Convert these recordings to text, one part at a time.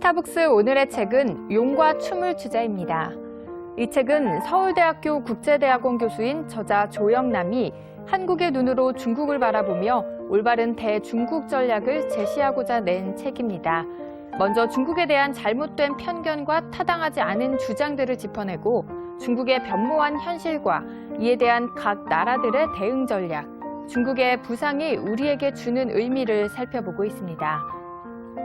스타북스 오늘의 책은 용과 춤을 추자입니다. 이 책은 서울대학교 국제대학원 교수인 저자 조영남이 한국의 눈으로 중국을 바라보며 올바른 대중국 전략을 제시하고자 낸 책입니다. 먼저 중국에 대한 잘못된 편견과 타당하지 않은 주장들을 짚어내고 중국의 변모한 현실과 이에 대한 각 나라들의 대응 전략, 중국의 부상이 우리에게 주는 의미를 살펴보고 있습니다.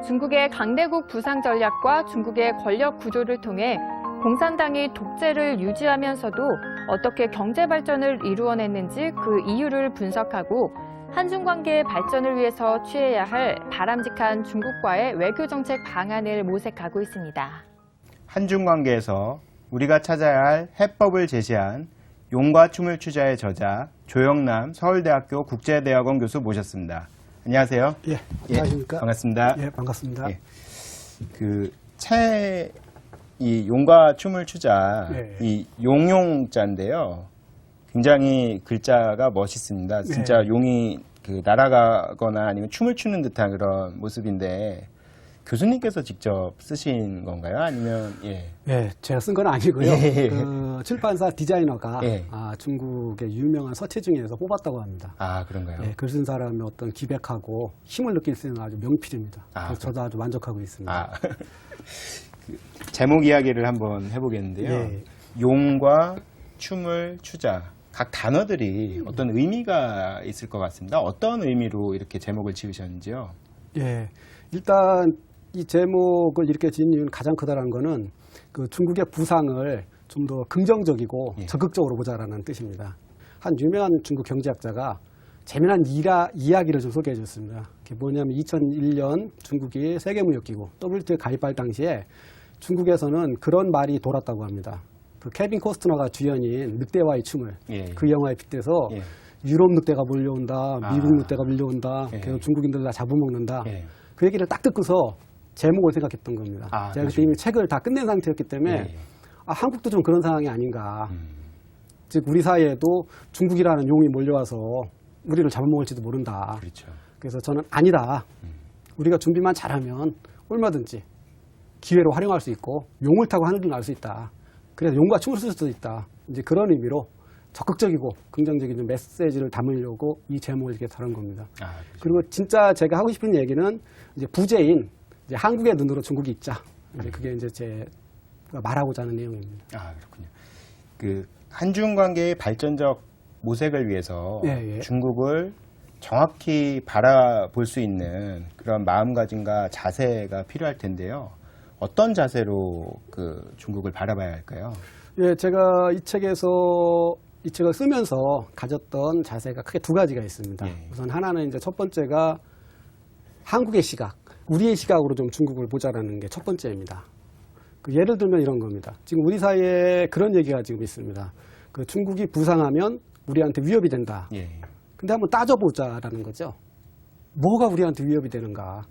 중국의 강대국 부상 전략과 중국의 권력 구조를 통해 공산당이 독재를 유지하면서도 어떻게 경제 발전을 이루어냈는지 그 이유를 분석하고 한중 관계의 발전을 위해서 취해야 할 바람직한 중국과의 외교 정책 방안을 모색하고 있습니다. 한중 관계에서 우리가 찾아야 할 해법을 제시한 용과 춤을 추자의 저자 조영남 서울대학교 국제대학원 교수 모셨습니다. 안녕하세요. 예, 안녕하십니까. 반갑습니다. 예, 반갑습니다. 예. 이 용과 춤을 추자, 예. 이 용용자인데요. 굉장히 글자가 멋있습니다. 진짜 예. 용이 날아가거나 아니면 춤을 추는 듯한 그런 모습인데 교수님께서 직접 쓰신 건가요? 아니면 예, 제가 쓴 건 아니고요. 예. 그 출판사 디자이너가 예. 중국의 유명한 서체 중에서 뽑았다고 합니다. 아, 그런가요? 예, 글 쓴 사람의 어떤 기백하고 힘을 느낄 수 있는 아주 명필입니다. 그래서 저도 아주 만족하고 있습니다. 제목 이야기를 한번 해보겠는데요. 예. 용과 춤을 추자. 각 단어들이 어떤 의미가 있을 것 같습니다. 어떤 의미로 이렇게 제목을 지으셨는지요? 예, 일단 이 제목을 이렇게 지은 이유는 가장 크다는 거는 그 중국의 부상을 좀 더 긍정적이고 예. 적극적으로 보자라는 뜻입니다. 한 유명한 중국 경제학자가 재미난 이야기를 좀 소개해 줬습니다. 그게 뭐냐면 2001년 중국이 세계무역기구 WTO에 가입할 당시에 중국에서는 그런 말이 돌았다고 합니다. 그 케빈 코스트너가 주연인 늑대와의 춤을 그 영화에 빗대서 유럽 늑대가 몰려온다, 미국 늑대가 몰려온다, 그래서 중국인들 다 잡아먹는다. 그 얘기를 딱 듣고서 제목을 생각했던 겁니다. 제가 그때 이미 책을 다 끝낸 상태였기 때문에 한국도 좀 그런 상황이 아닌가. 즉 우리 사이에도 중국이라는 용이 몰려와서 우리를 잡아먹을지도 모른다. 그렇죠. 그래서 저는 아니다. 우리가 준비만 잘하면 얼마든지 기회로 활용할 수 있고 용을 타고 하늘을 날 수 있다. 그래서 용과 춤을 쓸 수도 있다. 이제 그런 의미로 적극적이고 긍정적인 메시지를 담으려고 이 제목을 이렇게 다룬 겁니다. 그렇죠. 그리고 진짜 제가 하고 싶은 얘기는 이제 부재인 이제 한국의 눈으로 중국이 있자. 이제 그게 이제 제가 말하고자 하는 내용입니다. 그렇군요. 한중 관계의 발전적 모색을 위해서 예. 중국을 정확히 바라볼 수 있는 그런 마음가짐과 자세가 필요할 텐데요. 어떤 자세로 중국을 바라봐야 할까요? 예, 제가 이 책을 쓰면서 가졌던 자세가 크게 두 가지가 있습니다. 우선 하나는 이제 첫 번째가 한국의 시각, 우리의 시각으로 좀 중국을 보자라는 게 첫 번째입니다. 예를 들면 이런 겁니다. 지금 우리 사이에 그런 얘기가 지금 있습니다. 중국이 부상하면 우리한테 위협이 된다. 근데 한번 따져보자라는 거죠. 뭐가 우리한테 위협이 되는가?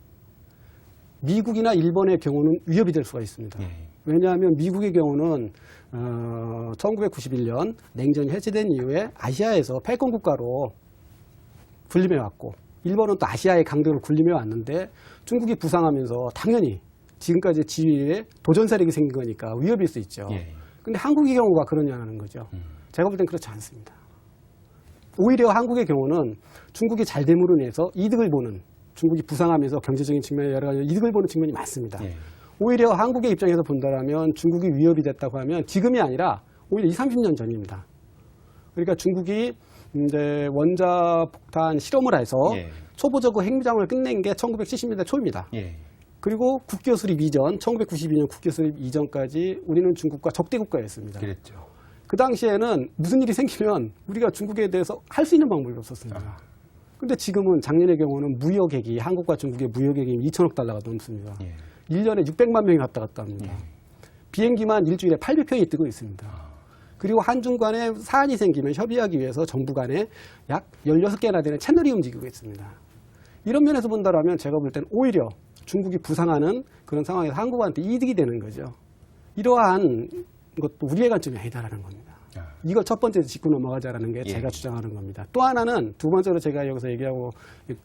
미국이나 일본의 경우는 위협이 될 수가 있습니다. 왜냐하면 미국의 경우는 1991년 냉전이 해체된 이후에 아시아에서 패권 국가로 군림해왔고 일본은 또 아시아의 강대로 군림해왔는데 중국이 부상하면서 당연히 지금까지 지위에 도전 세력이 생긴 거니까 위협일 수 있죠. 근데 한국의 경우가 그러냐는 거죠. 제가 볼 땐 그렇지 않습니다. 오히려 한국의 경우는 중국이 잘 됨으로 인해서 이득을 보는, 중국이 부상하면서 경제적인 측면에 여러 가지 이득을 보는 측면이 많습니다. 오히려 한국의 입장에서 본다면 중국이 위협이 됐다고 하면 지금이 아니라 오히려 20, 30년 전입니다. 그러니까 중국이 이제 원자폭탄 실험을 해서 초보적으로 핵무장을 끝낸 게 1970년대 초입니다. 그리고 국교 수립 이전, 1992년 국교 수립 이전까지 우리는 중국과 적대 국가였습니다. 그랬죠. 그 당시에는 무슨 일이 생기면 우리가 중국에 대해서 할 수 있는 방법이 없었습니다. 근데 지금은 작년의 경우는 무역액이 한국과 중국의 무역액이 2천억 달러가 넘습니다. 1년에 600만 명이 왔다 갔다 합니다. 비행기만 일주일에 800편이 뜨고 있습니다. 그리고 한중 간에 사안이 생기면 협의하기 위해서 정부 간에 약 16개나 되는 채널이 움직이고 있습니다. 이런 면에서 본다면 제가 볼 때는 오히려 중국이 부상하는 그런 상황에서 한국한테 이득이 되는 거죠. 이러한 것도 우리의 관점이 아니다라는 겁니다. 이걸 첫 번째 짚고 넘어가자라는 게 제가 주장하는 겁니다. 또 하나는 두 번째로 제가 여기서 얘기하고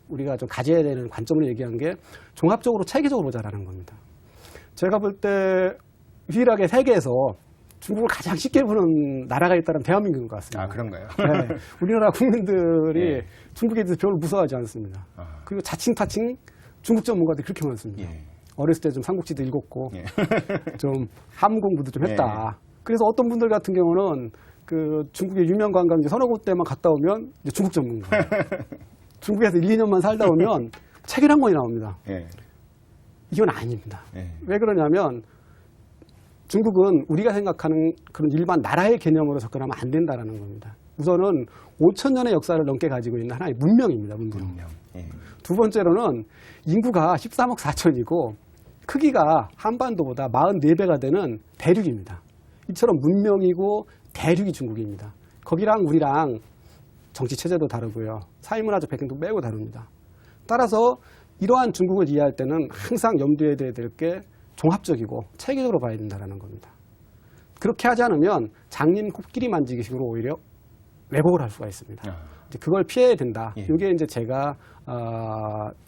우리가 좀 가져야 되는 관점으로 얘기한 게 종합적으로 체계적으로 보자라는 겁니다. 제가 볼 때 유일하게 세계에서 중국을 가장 쉽게 보는 나라가 있다면 대한민국인 것 같습니다. 아, 그런가요? 네, 우리나라 국민들이 예. 중국에 대해서 별로 무서워하지 않습니다. 아. 그리고 자칭 타칭 중국 전문가들이 그렇게 많습니다. 예. 어렸을 때 좀 삼국지도 읽었고 예. 좀 한문 공부도 좀 했다. 그래서 어떤 분들 같은 경우는 그 중국의 유명 관광지 서너 군데만 갔다 오면 이제 중국 전문가. 중국에서 1, 2년만 살다 오면 책을 한 권이 나옵니다. 예. 이건 아닙니다. 예. 왜 그러냐면 중국은 우리가 생각하는 그런 일반 나라의 개념으로 접근하면 안 된다라는 겁니다. 우선은 5,000년의 역사를 넘게 가지고 있는 하나의 문명입니다. 문명. 예. 두 번째로는 인구가 13억 4천이고 크기가 한반도보다 44배가 되는 대륙입니다. 이처럼 문명이고 대륙이 중국입니다. 거기랑 우리랑 정치 체제도 다르고요. 사회문화적 배경도 매우 다릅니다. 따라서 이러한 중국을 이해할 때는 항상 염두에 둬야 될 게 종합적이고 체계적으로 봐야 된다는 겁니다. 그렇게 하지 않으면 장님 코끼리 만지기식으로 오히려 왜곡을 할 수가 있습니다. 아. 이제 그걸 피해야 된다. 예. 이게 이제 제가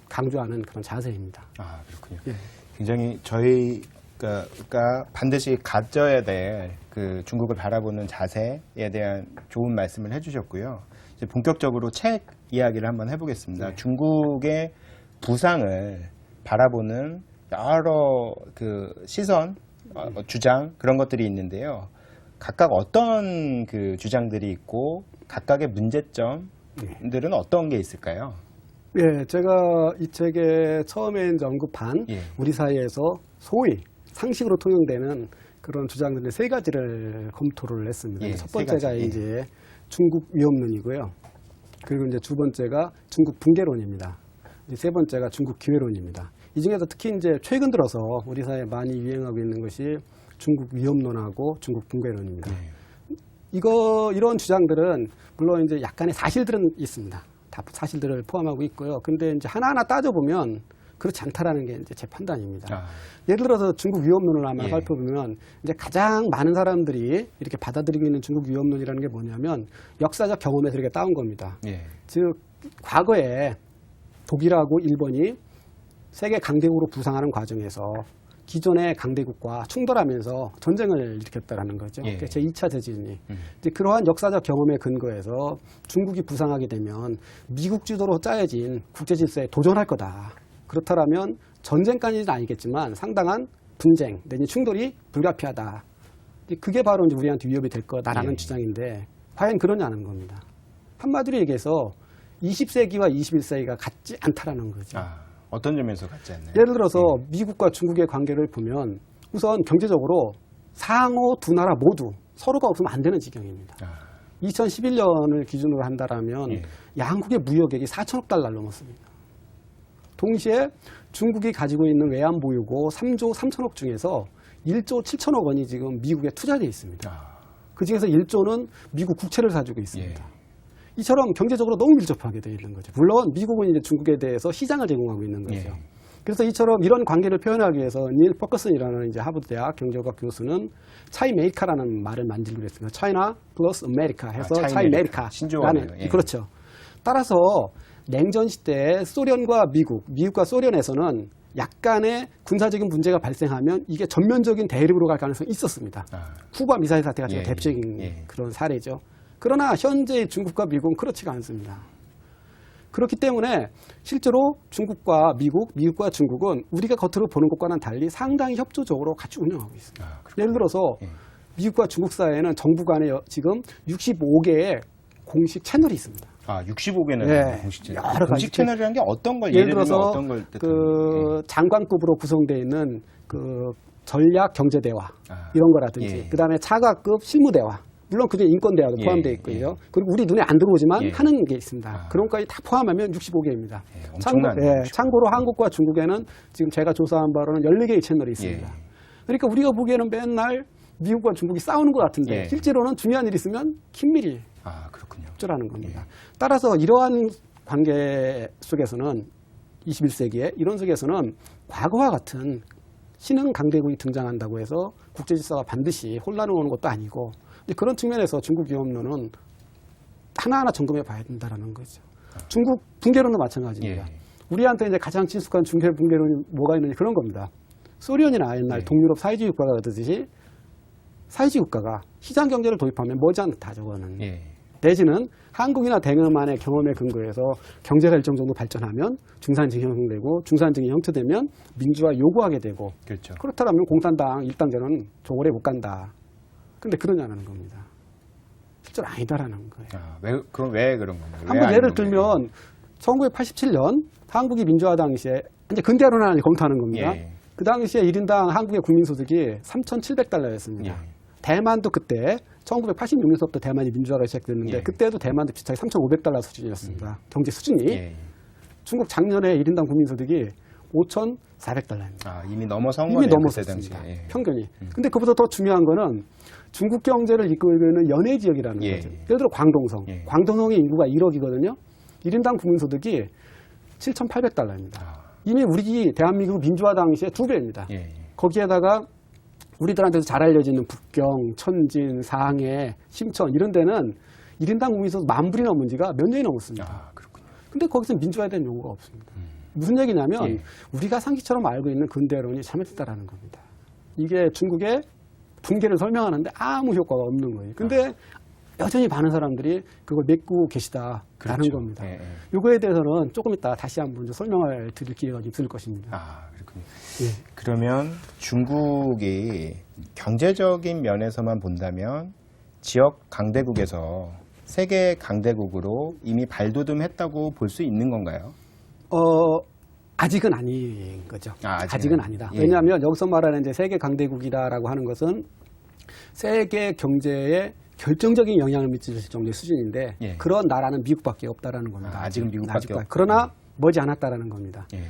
강조하는 그런 자세입니다. 아, 그렇군요. 예. 굉장히 저희가 반드시 가져야 될 그 중국을 바라보는 자세에 대한 좋은 말씀을 해주셨고요. 이제 본격적으로 책 이야기를 한번 해보겠습니다. 네. 중국의 부상을 바라보는 여러 그 시선, 주장 그런 것들이 있는데요. 각각 어떤 그 주장들이 있고 각각의 문제점들은 어떤 게 있을까요? 예, 제가 이 책에 처음에 이제 언급한 예. 우리 사회에서 소위 상식으로 통용되는 그런 주장들의 세 가지를 검토를 했습니다. 예, 첫 세 번째가 가지, 예. 이제 중국 위협론이고요. 그리고 이제 두 번째가 중국 붕괴론입니다. 이제 세 번째가 중국 기회론입니다. 이 중에서 특히 이제 최근 들어서 우리 사회에 많이 유행하고 있는 것이 중국 위협론하고 중국 붕괴론입니다. 예. 이런 주장들은 물론 이제 약간의 사실들은 있습니다. 다 사실들을 포함하고 있고요. 근데 이제 하나하나 따져보면 그렇지 않다라는 게 이제 제 판단입니다. 아, 예를 들어서 중국 위협론을 한번 예. 살펴보면 이제 가장 많은 사람들이 이렇게 받아들이고 있는 중국 위협론이라는 게 뭐냐면 역사적 경험에서 이렇게 따온 겁니다. 예. 즉 과거에 독일하고 일본이 세계 강대국으로 부상하는 과정에서 기존의 강대국과 충돌하면서 전쟁을 일으켰다라는 거죠. 예. 제2차 대전이. 이제 그러한 역사적 경험에 근거해서 중국이 부상하게 되면 미국 주도로 짜여진 국제 질서에 도전할 거다. 그렇다면 전쟁까지는 아니겠지만 상당한 분쟁 내지 충돌이 불가피하다. 이제 그게 바로 이제 우리한테 위협이 될 거다라는 예. 주장인데 과연 그러냐는 겁니다. 한마디로 얘기해서 20세기와 21세기가 같지 않다라는 거죠. 아, 어떤 점에서 같지 않나요? 예를 들어서 미국과 중국의 관계를 보면 우선 경제적으로 상호 두 나라 모두 서로가 없으면 안 되는 지경입니다. 아, 2011년을 기준으로 한다라면 예. 양국의 무역액이 4천억 달러를 넘었습니다. 동시에 중국이 가지고 있는 외환 보유고 3조 3천억 중에서 1조 7천억 원이 지금 미국에 투자되어 있습니다. 아, 그 중에서 1조는 미국 국채를 사주고 있습니다. 예. 이처럼 경제적으로 너무 밀접하게 되어 있는 거죠. 물론 미국은 이제 중국에 대해서 시장을 제공하고 있는 거죠. 예. 그래서 이처럼 이런 관계를 표현하기 위해서 닐 퍼커슨이라는 이제 하버드 대학 경제학과 교수는 차이메이카라는 말을 만들기로 했습니다. 차이나 플러스 아메리카 해서 차이메리카. 차이메리카라는 신조어네요. 예. 그렇죠. 따라서 냉전 시대에 소련과 미국과 소련에서는 약간의 군사적인 문제가 발생하면 이게 전면적인 대립으로 갈 가능성이 있었습니다. 아, 쿠바 미사일 사태가 예, 대표적인 예. 그런 사례죠. 그러나 현재 중국과 미국은 그렇지가 않습니다. 그렇기 때문에 실제로 중국과 미국과 중국은 우리가 겉으로 보는 것과는 달리 상당히 협조적으로 같이 운영하고 있습니다. 아, 그렇군요. 예를 들어서 예. 미국과 중국 사이에는 정부 간에 지금 65개의 공식 채널이 있습니다. 아, 65개는 예, 공식 채널. 여러 가지 공식 채널이라는 게 어떤 걸 예를 들어서 어떤 걸 그 장관급으로 구성되어 있는 그 전략 경제 대화 아, 이런 거라든지 예. 그다음에 차관급 실무 대화 물론 그중에 인권 대화도 예, 포함되어 있고요. 예. 그리고 우리 눈에 안 들어오지만 예. 하는 게 있습니다. 아. 그런 것까지 다 포함하면 65개입니다. 예, 엄청난 참고로 한국과 중국에는 지금 제가 조사한 바로는 14개의 채널이 있습니다. 예. 그러니까 우리가 보기에는 맨날 미국과 중국이 싸우는 것 같은데 예. 실제로는 중요한 일이 있으면 긴밀히 아, 그렇군요. 협조라는 겁니다. 예. 따라서 이러한 관계 속에서는 21세기에 이런 속에서는 과거와 같은 신흥 강대국이 등장한다고 해서 국제 질서가 반드시 혼란을 오는 것도 아니고 그런 측면에서 중국 위협론은 하나하나 점검해 봐야 된다는 거죠. 중국 붕괴론도 마찬가지입니다. 예. 우리한테 이제 가장 친숙한 중국 붕괴론이 뭐가 있느냐 그런 겁니다. 소련이나 옛날 예. 동유럽 사회주의 국가가 그러듯이 사회주의 국가가 시장 경제를 도입하면 머지않다 저거는. 예. 내지는 한국이나 대응만의 경험에 근거해서 경제가 일정 정도 발전하면 중산층이 형성되고 중산층이 형성되면 민주화 요구하게 되고 그렇죠. 그렇다면 공산당 일당제는 저 오래 못 간다. 근데 그러냐는 겁니다. 실제로 아니다라는 거예요. 그럼 왜 그런 건가요? 왜 한번 아닌 예를 건가요? 들면 1987년 한국이 민주화 당시에 이제 근대화론을 검토하는 겁니다. 예. 그 당시에 1인당 한국의 국민소득이 3,700달러였습니다. 예. 대만도 그때 1986년서부터 대만이 민주화가 시작됐는데 예. 그때도 대만도 비슷하게 3,500달러 수준이었습니다. 경제 수준이. 예. 중국 작년에 1인당 국민소득이 5,400달러입니다. 이미 넘어선 이미 거네요. 그때 넘었었습니다. 당시에. 예. 평균이. 근데 그보다 더 중요한 거는 중국 경제를 이끌고 있는 연해 지역이라는 예. 거죠. 예를 들어 광동성. 예. 광동성의 인구가 1억이거든요. 1인당 국민소득이 7,800달러입니다. 이미 우리 대한민국 민주화 당시에 2배입니다. 예. 거기에다가 우리들한테도 잘 알려지는 북경, 천진, 상해, 심천 이런 데는 1인당 국민소득 10,000불이 넘은 지가 몇 년이 넘었습니다. 그렇군요. 근데 거기서 민주화에 대한 요구가 없습니다. 무슨 얘기냐면 예. 우리가 상식처럼 알고 있는 근대론이 잘못됐다라는 겁니다. 이게 중국의 붕괴를 설명하는데 아무 효과가 없는 거예요. 근데 여전히 많은 사람들이 그걸 믿고 계시다라는 그렇죠. 겁니다. 예, 예. 이거에 대해서는 조금 이따 다시 한번 좀 설명을 드릴 기회가 있을 것입니다. 그렇군요. 예. 그러면 중국이 경제적인 면에서만 본다면 지역 강대국에서 세계 강대국으로 이미 발돋움했다고 볼 수 있는 건가요? 아직은 아닌 거죠. 아직은 아직은 아니다. 예. 왜냐하면 여기서 말하는 이제 세계 강대국이다라고 하는 것은 세계 경제에 결정적인 영향을 미칠 정도의 수준인데 예. 그런 나라는 미국밖에 없다라는 겁니다. 아직은 미국밖에 없다. 그러나 머지 않았다라는 겁니다. 예.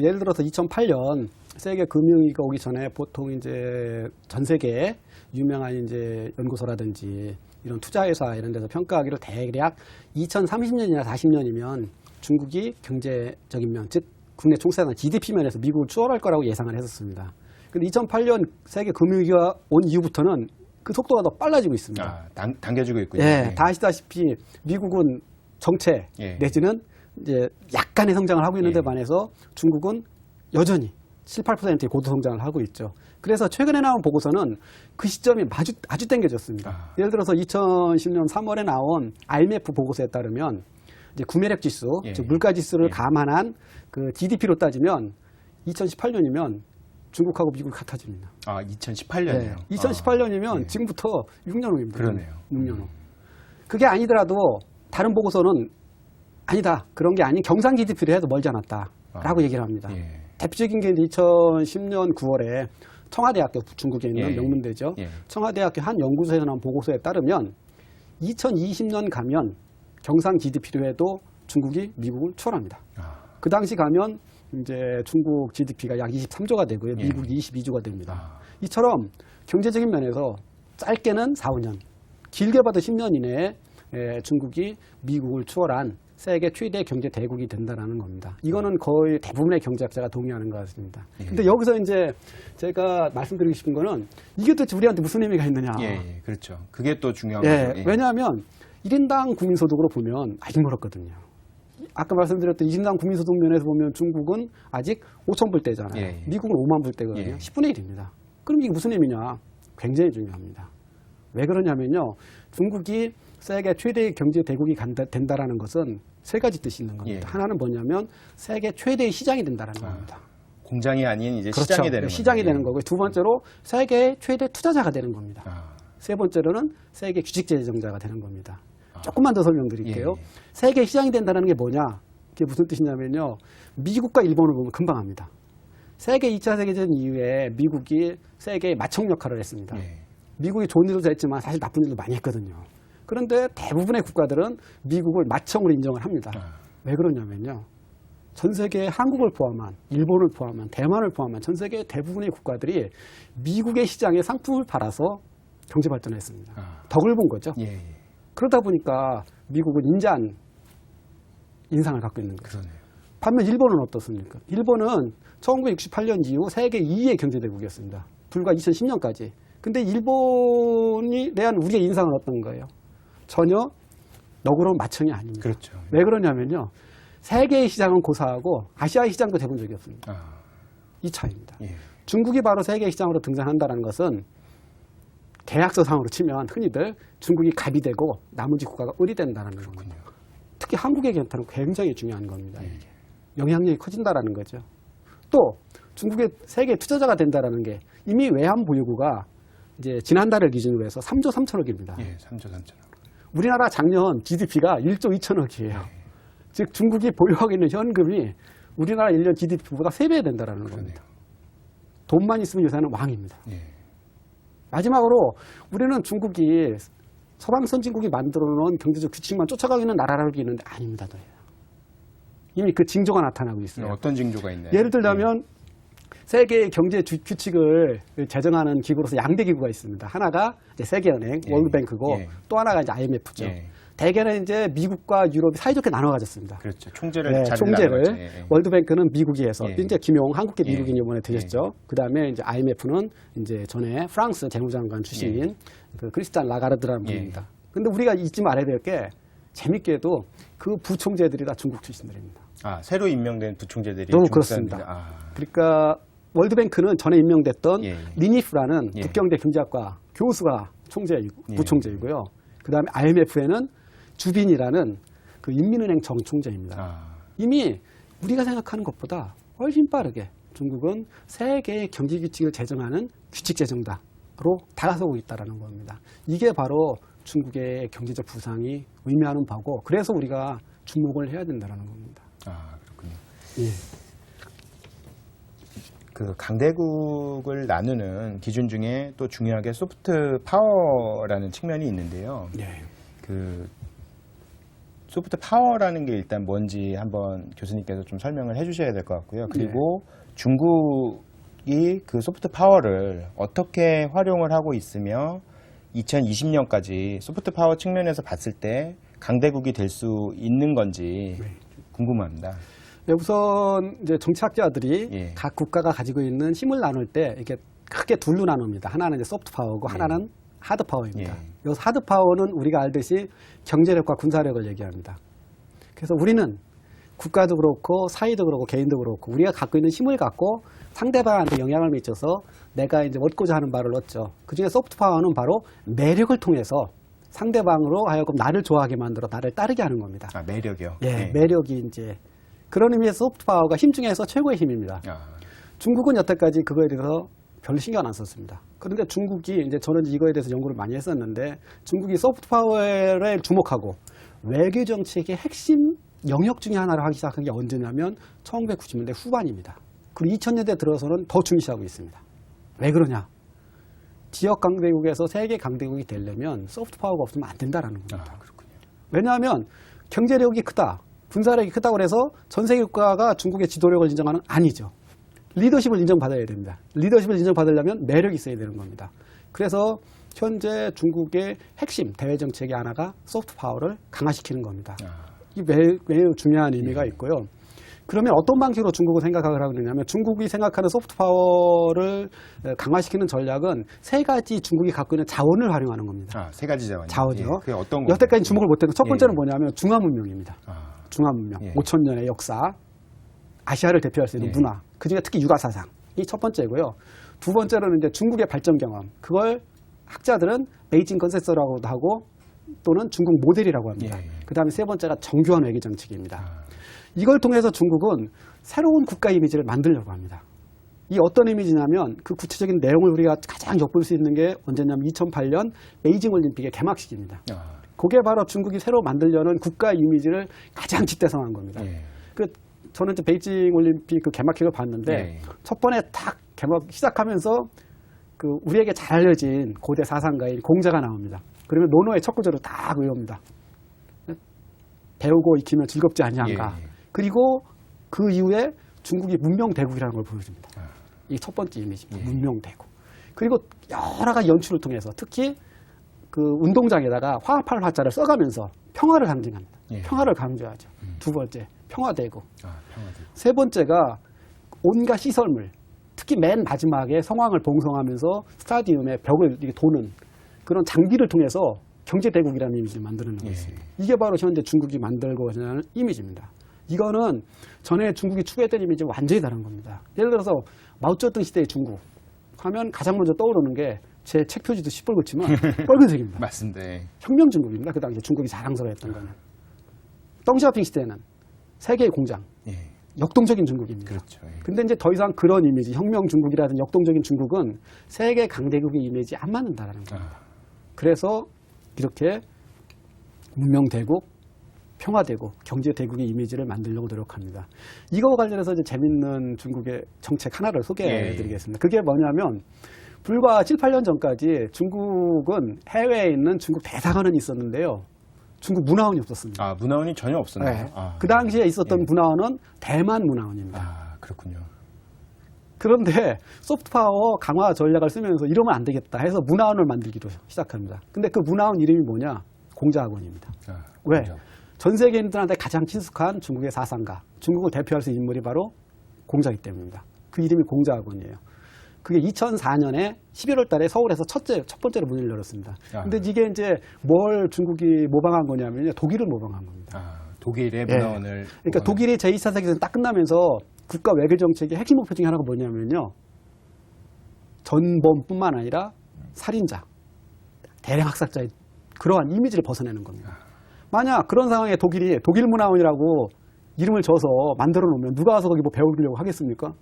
예를 들어서 2008년 세계 금융위기가 오기 전에 보통 이제 전 세계에 유명한 이제 연구소라든지 이런 투자회사 이런 데서 평가하기로 대략 2030년이나 40년이면 중국이 경제적인 면, 즉 국내 총생산 GDP 면에서 미국을 추월할 거라고 예상을 했었습니다. 근데 2008년 세계 금융위기가 온 이후부터는 그 속도가 더 빨라지고 있습니다. 당겨지고 있군요. 예, 다 아시다시피 미국은 정체 예. 내지는 이제 약간의 성장을 하고 있는데 예. 반해서 중국은 여전히 7, 8%의 고도 성장을 하고 있죠. 그래서 최근에 나온 보고서는 그 시점이 아주 땡겨졌습니다. 예를 들어서 2010년 3월에 나온 IMF 보고서에 따르면 이제 구매력 지수, 예. 즉 물가 지수를 예. 감안한 그 GDP로 따지면 2018년이면 중국하고 미국이 같아집니다. 2018년이요. 2018년이면 예. 지금부터 6년 후입니다. 그러네요. 6년 후. 그게 아니더라도 다른 보고서는 아니다. 그런 게 아닌 경상 GDP를 해도 멀지 않았다라고 얘기를 합니다. 예. 대표적인 게 2010년 9월에 청와대학교 중국에 있는 예. 명문대죠. 예. 청와대학교 한 연구소에서 나온 보고서에 따르면 2020년 가면 경상 GDP로 해도 중국이 미국을 추월합니다. 그 당시 가면 이제 중국 GDP가 약 23조가 되고요. 예. 미국이 22조가 됩니다. 이처럼 경제적인 면에서 짧게는 4, 5년, 길게 봐도 10년 이내에 중국이 미국을 추월한 세계 최대 경제 대국이 된다는 겁니다. 이거는 거의 대부분의 경제학자가 동의하는 것 같습니다. 예. 근데 여기서 이제 제가 말씀드리고 싶은 거는 이게 도대체 우리한테 무슨 의미가 있느냐. 예, 그렇죠. 그게 또 중요한 예, 거죠. 예. 왜냐하면 1인당 국민소득으로 보면 아직 멀었거든요. 아까 말씀드렸던 1인당 국민소득 면에서 보면 중국은 아직 5,000불대잖아요. 예. 미국은 5만 불대거든요. 예. 10분의 1입니다. 그럼 이게 무슨 의미냐? 굉장히 중요합니다. 왜 그러냐면요. 중국이 세계 최대의 경제 대국이 된다라는 것은 세 가지 뜻이 있는 겁니다. 예. 하나는 뭐냐면 세계 최대의 시장이 된다라는 겁니다. 공장이 아닌 이제 그렇죠. 시장이 되는 시장이 거죠. 되는 거고요. 두 번째로 세계 최대 투자자가 되는 겁니다. 세 번째로는 세계 규칙 제정자가 되는 겁니다. 조금만 더 설명드릴게요. 예. 세계 시장이 된다는 게 뭐냐? 그게 무슨 뜻이냐면요. 미국과 일본을 보면 금방 합니다. 세계 2차 세계대전 이후에 미국이 세계의 마청 역할을 했습니다. 예. 미국이 좋은 일도 했지만 사실 나쁜 일도 많이 했거든요. 그런데 대부분의 국가들은 미국을 마청으로 인정을 합니다. 왜 그러냐면요. 전 세계에 한국을 포함한, 일본을 포함한, 대만을 포함한 전 세계 대부분의 국가들이 미국의 시장에 상품을 팔아서 경제 발전했습니다. 덕을 본 거죠. 예. 그러다 보니까 미국은 인자한 인상을 갖고 있는 거죠. 그러네요. 반면 일본은 어떻습니까? 일본은 1968년 이후 세계 2위의 경제대국이었습니다. 불과 2010년까지. 근데 일본이 대한 우리의 인상은 어떤 거예요? 전혀 너그러운 마청이 아닙니다. 그렇죠. 왜 그러냐면요. 세계의 시장은 고사하고 아시아의 시장도 돼본 적이 없습니다. 이 차이입니다. 예. 중국이 바로 세계 시장으로 등장한다는 것은 계약서상으로 치면 흔히들 중국이 갑이 되고 나머지 국가가 을이 된다는 거군요. 특히 한국의 견탄은 굉장히 중요한 겁니다. 이게. 영향력이 커진다라는 거죠. 또 중국의 세계 투자자가 된다라는 게 이미 외환 보유고가 이제 지난달을 기준으로 해서 3조 3천억입니다. 예, 3조 3천억. 우리나라 작년 GDP가 1조 2천억이에요. 즉 중국이 보유하고 있는 현금이 우리나라 1년 GDP보다 3배 된다라는 겁니다. 돈만 있으면 요새는 왕입니다. 예. 마지막으로 우리는 중국이 서방 선진국이 만들어 놓은 경제적 규칙만 쫓아가고 있는 나라라고 있는데 아닙니다. 이미 그 징조가 나타나고 있어요. 어떤 징조가 있나요? 예를 들자면 세계 경제 규칙을 제정하는 기구로서 양대 기구가 있습니다. 하나가 이제 세계은행, 예. 월드뱅크고 예. 또 하나가 이제 IMF죠. 예. 대개는 이제 미국과 유럽이 사이좋게 나눠 가졌습니다. 그렇죠. 총재를 네, 잘 총재를 나눠가죠. 예. 월드뱅크는 미국이 해서 예. 이제 김용 한국계 예. 미국인 이번에 되셨죠. 그다음에 이제 IMF는 이제 전에 프랑스 재무장관 출신인 그 크리스탄 라가르드라는 예. 분입니다. 근데 우리가 잊지 말아야 될 게 재밌게도 그 부총재들이 다 중국 출신들입니다. 아, 새로 임명된 부총재들이 너무 중국 그렇습니다. 사람들이- 아, 그러니까 월드뱅크는 전에 임명됐던 예. 리니프라는 예. 국경대 경제학과 교수가 예. 부총재이고요. 그다음에 IMF에는 주빈이라는 그 인민은행 정 총재입니다. 아, 이미 우리가 생각하는 것보다 훨씬 빠르게 중국은 세계의 경제 규칙을 제정하는 규칙 제정다로 다가서고 있다는 겁니다. 이게 바로 중국의 경제적 부상이 의미하는 바고 그래서 우리가 주목을 해야 된다는 겁니다. 아, 그렇군요. 예. 그 강대국을 나누는 기준 중에 또 중요하게 소프트 파워라는 측면이 있는데요. 예. 그 소프트 파워라는 게 일단 뭔지 한번 교수님께서 좀 설명을 해주셔야 될 것 같고요. 그리고 중국이 그 소프트 파워를 어떻게 활용을 하고 있으며 2020년까지 소프트 파워 측면에서 봤을 때 강대국이 될 수 있는 건지 궁금합니다. 네, 우선 이제 정치학자들이 예. 각 국가가 가지고 있는 힘을 나눌 때 이렇게 크게 둘로 나눕니다. 하나는 이제 소프트 파워고 예. 하나는 하드 파워입니다. 예. 여기서 하드 파워는 우리가 알듯이 경제력과 군사력을 얘기합니다. 그래서 우리는 국가도 그렇고 사회도 그렇고 개인도 그렇고 우리가 갖고 있는 힘을 갖고 상대방한테 영향을 미쳐서 내가 이제 얻고자 하는 바를 얻죠. 그중에 소프트 파워는 바로 매력을 통해서 상대방으로 하여금 나를 좋아하게 만들어 나를 따르게 하는 겁니다. 아, 매력이요? 예, 네. 매력이 이제 그런 의미에서 소프트 파워가 힘 중에서 최고의 힘입니다. 아, 중국은 여태까지 그거에 대해서 별로 신경 안 썼습니다. 그런데 중국이 이제 저는 이거에 대해서 연구를 많이 했었는데 중국이 소프트 파워에 주목하고 외교 정책의 핵심 영역 중에 하나를 하기 시작한 게 언제냐면 1990년대 후반입니다. 그리고 2000년대 들어서는 더 중시하고 있습니다. 왜 그러냐? 지역 강대국에서 세계 강대국이 되려면 소프트 파워가 없으면 안 된다라는 겁니다. 아, 그렇군요. 왜냐하면 경제력이 크다, 군사력이 크다고 해서 전 세계 국가가 중국의 지도력을 인정하는 아니죠. 리더십을 인정받아야 됩니다. 리더십을 인정받으려면 매력이 있어야 되는 겁니다. 그래서 현재 중국의 핵심 대외 정책의 하나가 소프트 파워를 강화시키는 겁니다. 아, 이 매우 중요한 의미가 있고요. 그러면 어떤 방식으로 중국은 생각을 하고 있느냐면 중국이 생각하는 소프트 파워를 강화시키는 전략은 세 가지 중국이 갖고 있는 자원을 활용하는 겁니다. 아, 세 가지 자원이요. 자원이요. 예, 그게 어떤 거? 여태까지 주목을 못했던 첫 번째는 예. 뭐냐면 중화문명입니다. 아, 중화문명, 예. 5,000년의 역사, 아시아를 대표할 수 있는 예. 문화, 그중에 특히 육아사상이 첫 번째고요. 두 번째로는 이제 중국의 발전 경험, 그걸 학자들은 베이징 컨센서스라고도 하고 또는 중국 모델이라고 합니다. 예. 그 다음에 세 번째가 정교한 외교 정책입니다. 아, 이걸 통해서 중국은 새로운 국가 이미지를 만들려고 합니다. 이 어떤 이미지냐면 그 구체적인 내용을 우리가 가장 엿볼 수 있는 게 언제냐면 2008년 베이징 올림픽의 개막식입니다. 아, 그게 바로 중국이 새로 만들려는 국가 이미지를 가장 뒷대성한 겁니다. 예. 저는 이제 베이징 올림픽 그 개막식을 봤는데 예. 첫 번에 딱 개막 시작하면서 그 우리에게 잘 알려진 고대 사상가인 공자가 나옵니다. 그러면 논어의 첫 구절을 딱 외웁니다. 배우고 익히면 즐겁지 아니한가. 예. 그리고 그 이후에 중국이 문명대국이라는 걸 보여줍니다. 아. 이게 첫 번째 이미지입니다. 예. 문명대국. 그리고 여러 가지 연출을 통해서 특히 그 운동장에다가 화합할 화자를 써가면서 평화를 상징합니다. 예. 평화를 강조하죠. 두 번째, 평화대국. 아, 평화도. 세 번째가 온갖 시설물, 특히 맨 마지막에 성황을 봉송하면서 스타디움의 벽을 이렇게 도는 그런 장비를 통해서 경제대국이라는 이미지를 만드는 예. 것입니다. 이게 바로 현재 중국이 만들고자 하는 이미지입니다. 이거는 전에 중국이 추구했던 이미지와 완전히 다른 겁니다. 예를 들어서 마오쩌둥 시대의 중국 하면 가장 먼저 떠오르는 게 제 책 표지도 시뻘겋지만 빨간색입니다. 맞습니다. 예. 혁명 중국입니다. 그 당시에 중국이 자랑스러워했던 거는. 덩샤오핑 시대에는 세계의 공장, 예. 역동적인 중국입니다. 그렇죠. 예. 근데 이제 더 이상 그런 이미지, 혁명 중국이라든 역동적인 중국은 세계 강대국의 이미지에 안 맞는다라는 거예요. 그래서 이렇게 문명대국, 평화대국, 경제대국의 이미지를 만들려고 노력합니다. 이거와 관련해서 이제 재밌는 중국의 정책 하나를 소개해드리겠습니다. 그게 뭐냐면 불과 7, 8년 전까지 중국은 해외에 있는 중국 대사관은 있었는데요. 중국 문화원이 없었습니다. 아, 문화원이 전혀 없었나요? 네. 아, 그 당시에 있었던 예. 문화원은 대만 문화원입니다. 아, 그렇군요. 그런데 소프트파워 강화 전략을 쓰면서 이러면 안 되겠다 해서 문화원을 만들기로 시작합니다. 근데 그 문화원 이름이 뭐냐? 공자학원입니다. 아, 왜? 그렇죠. 전 세계인들한테 가장 친숙한 중국의 사상가, 중국을 대표할 수 있는 인물이 바로 공자이기 때문입니다. 그 이름이 공자학원이에요. 그게 2004년에 11월 달에 서울에서 첫 번째로 문을 열었습니다. 근데 이게 이제 뭘 중국이 모방한 거냐면요. 독일을 모방한 겁니다. 아, 독일의 예. 문화원을. 그러니까 독일이 제2차 세계대전 딱 끝나면서 국가 외교 정책의 핵심 목표 중에 하나가 뭐냐면요. 전범뿐만 아니라 살인자, 대량 학살자의 그러한 이미지를 벗어내는 겁니다. 만약 그런 상황에 독일이 독일 문화원이라고 이름을 줘서 만들어 놓으면 누가 와서 거기 뭐 배우려고 하겠습니까?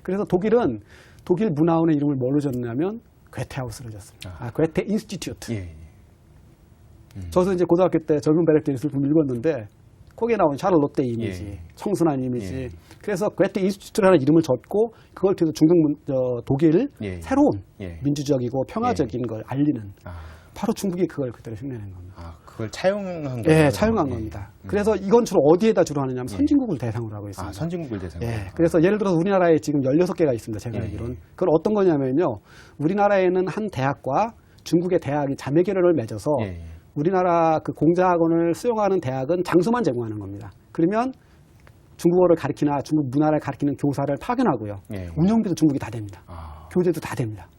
그래서 독일은 독일 문화원의 이름을 뭘로 줬냐면 괴테하우스로 줬습니다. 괴테 인스티튜트. 예. 저도 이제 고등학교 때 젊은 베르테를 슬픔 읽었는데 거기에 나온 샤를롯테의 이미지, 예. 청순한 이미지. 예. 그래서 괴테 인스티튜트라는 이름을 줬고 그걸 통해서 독일 예. 새로운 예. 민주적이고 평화적인 걸 알리는 아, 바로 중국이 그걸 그대로 흉내낸 겁니다. 아, 그걸 차용한 거예요? 예, 차용한 예. 겁니다. 그래서 이건 주로 어디에다 주로 하느냐면 선진국을 대상으로 하고 있습니다. 아, 선진국을 대상으로. 예, 그래서 예를 들어서 우리나라에 지금 16개가 있습니다. 제가 예. 알기로는. 그건 어떤 거냐면요. 우리나라에는 한 대학과 중국의 대학이 자매결연을 맺어서 예. 우리나라 그 공자학원을 수용하는 대학은 장소만 제공하는 겁니다. 그러면 중국어를 가르치나 중국 문화를 가르치는 교사를 파견하고요. 예. 운영비도 중국이 다 됩니다. 아, 교재도 다 됩니다.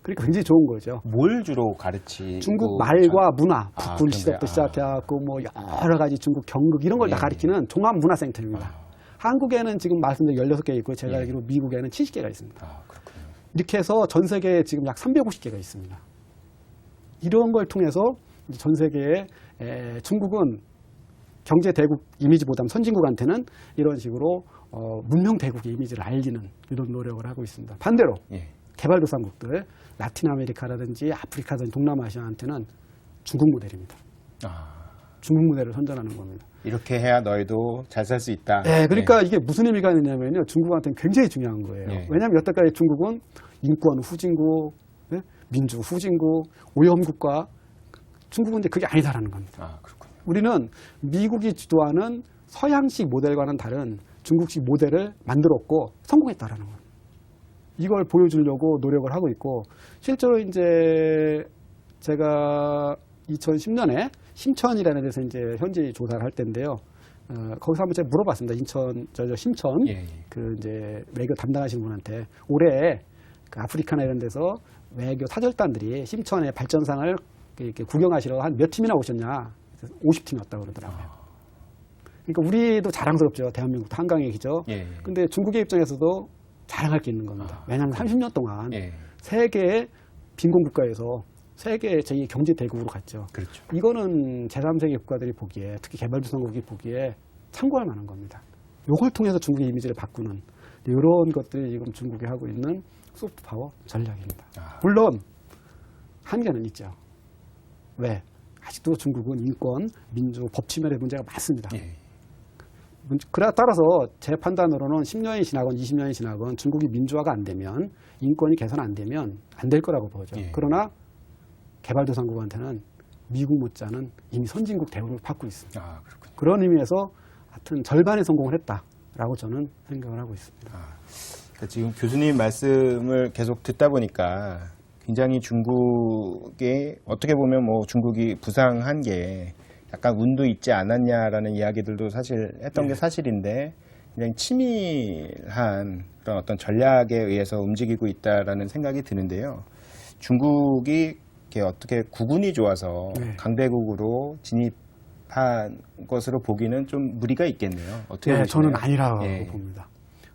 그러니까 굉장히 좋은 거죠. 뭘 주로 가르치고. 중국 말과 문화, 아, 북불시대부터 그런가요? 시작해갖고 뭐 여러 가지 중국 경극 이런 걸 다 예. 가르치는 종합문화센터입니다. 한국에는 지금 말씀드린 16개 있고요. 제가 예. 알기로 미국에는 70개가 있습니다. 아, 그렇군요. 이렇게 해서 전 세계에 지금 약 350개가 있습니다. 이런 걸 통해서 이제 전 세계에 중국은 경제 대국 이미지보다는 선진국한테는 이런 식으로 문명 대국의 이미지를 알리는 이런 노력을 하고 있습니다. 반대로 예. 개발도상국들, 라틴 아메리카라든지 아프리카든지 동남아시아한테는 중국 모델입니다. 아, 중국 모델을 선전하는 겁니다. 이렇게 해야 너희도 잘 살 수 있다. 네, 그러니까 이게 무슨 의미가 있냐면요. 중국한테는 굉장히 중요한 거예요. 예. 왜냐하면 여태까지 중국은 인권 후진국, 네? 민주 후진국, 오염국가, 중국은 이제 그게 아니다라는 겁니다. 아, 그렇군요. 우리는 미국이 주도하는 서양식 모델과는 다른 중국식 모델을 만들었고 성공했다라는 겁니다. 이걸 보여주려고 노력을 하고 있고 실제로 이제 제가 2010년에 심천이라는 데서 이제 현지 조사를 할 때인데요. 거기서 한번 제가 물어봤습니다. 심천 예, 예. 그 이제 외교 담당하시는 분한테 올해 그 아프리카나 이런 데서 외교 사절단들이 심천의 발전상을 이렇게 구경하시러 한 몇 팀이나 오셨냐? 50팀이었다고 그러더라고요. 그러니까 우리도 자랑스럽죠. 대한민국도 한강의 기죠. 예, 예. 근데 중국의 입장에서도 자랑할 게 있는 겁니다. 왜냐하면 30년 동안 예. 세계의 빈곤 국가에서 세계 제2 경제 대국으로 갔죠. 그렇죠. 이거는 제3세계 국가들이 보기에 특히 개발도상국이 보기에 참고할 만한 겁니다. 이걸 통해서 중국의 이미지를 바꾸는 이런 것들이 지금 중국이 하고 있는 소프트 파워 전략입니다. 아. 물론 한계는 있죠. 왜? 아직도 중국은 인권, 민주, 법 침해의 문제가 많습니다. 예. 따라서 제 판단으로는 10년이 지나건 20년이 지나건 중국이 민주화가 안 되면 인권이 개선 안 되면 안 될 거라고 보죠. 예. 그러나 개발도상국한테는 미국 못지않은 이미 선진국 대우를 받고 있습니다. 아, 그렇군요. 그런 의미에서 하여튼 절반의 성공을 했다라고 저는 생각을 하고 있습니다. 그러니까 지금 교수님 말씀을 계속 듣다 보니까 굉장히 중국에 어떻게 보면 뭐 중국이 부상한 게 약간 운도 있지 않았냐라는 이야기들도 사실 했던 게 사실인데 굉장히 치밀한 그런 어떤 전략에 의해서 움직이고 있다라는 생각이 드는데요. 중국이 이렇게 어떻게 구군이 좋아서 네. 강대국으로 진입한 것으로 보기는 좀 무리가 있겠네요. 어떻게 네, 보시나요? 저는 아니라고 예. 봅니다.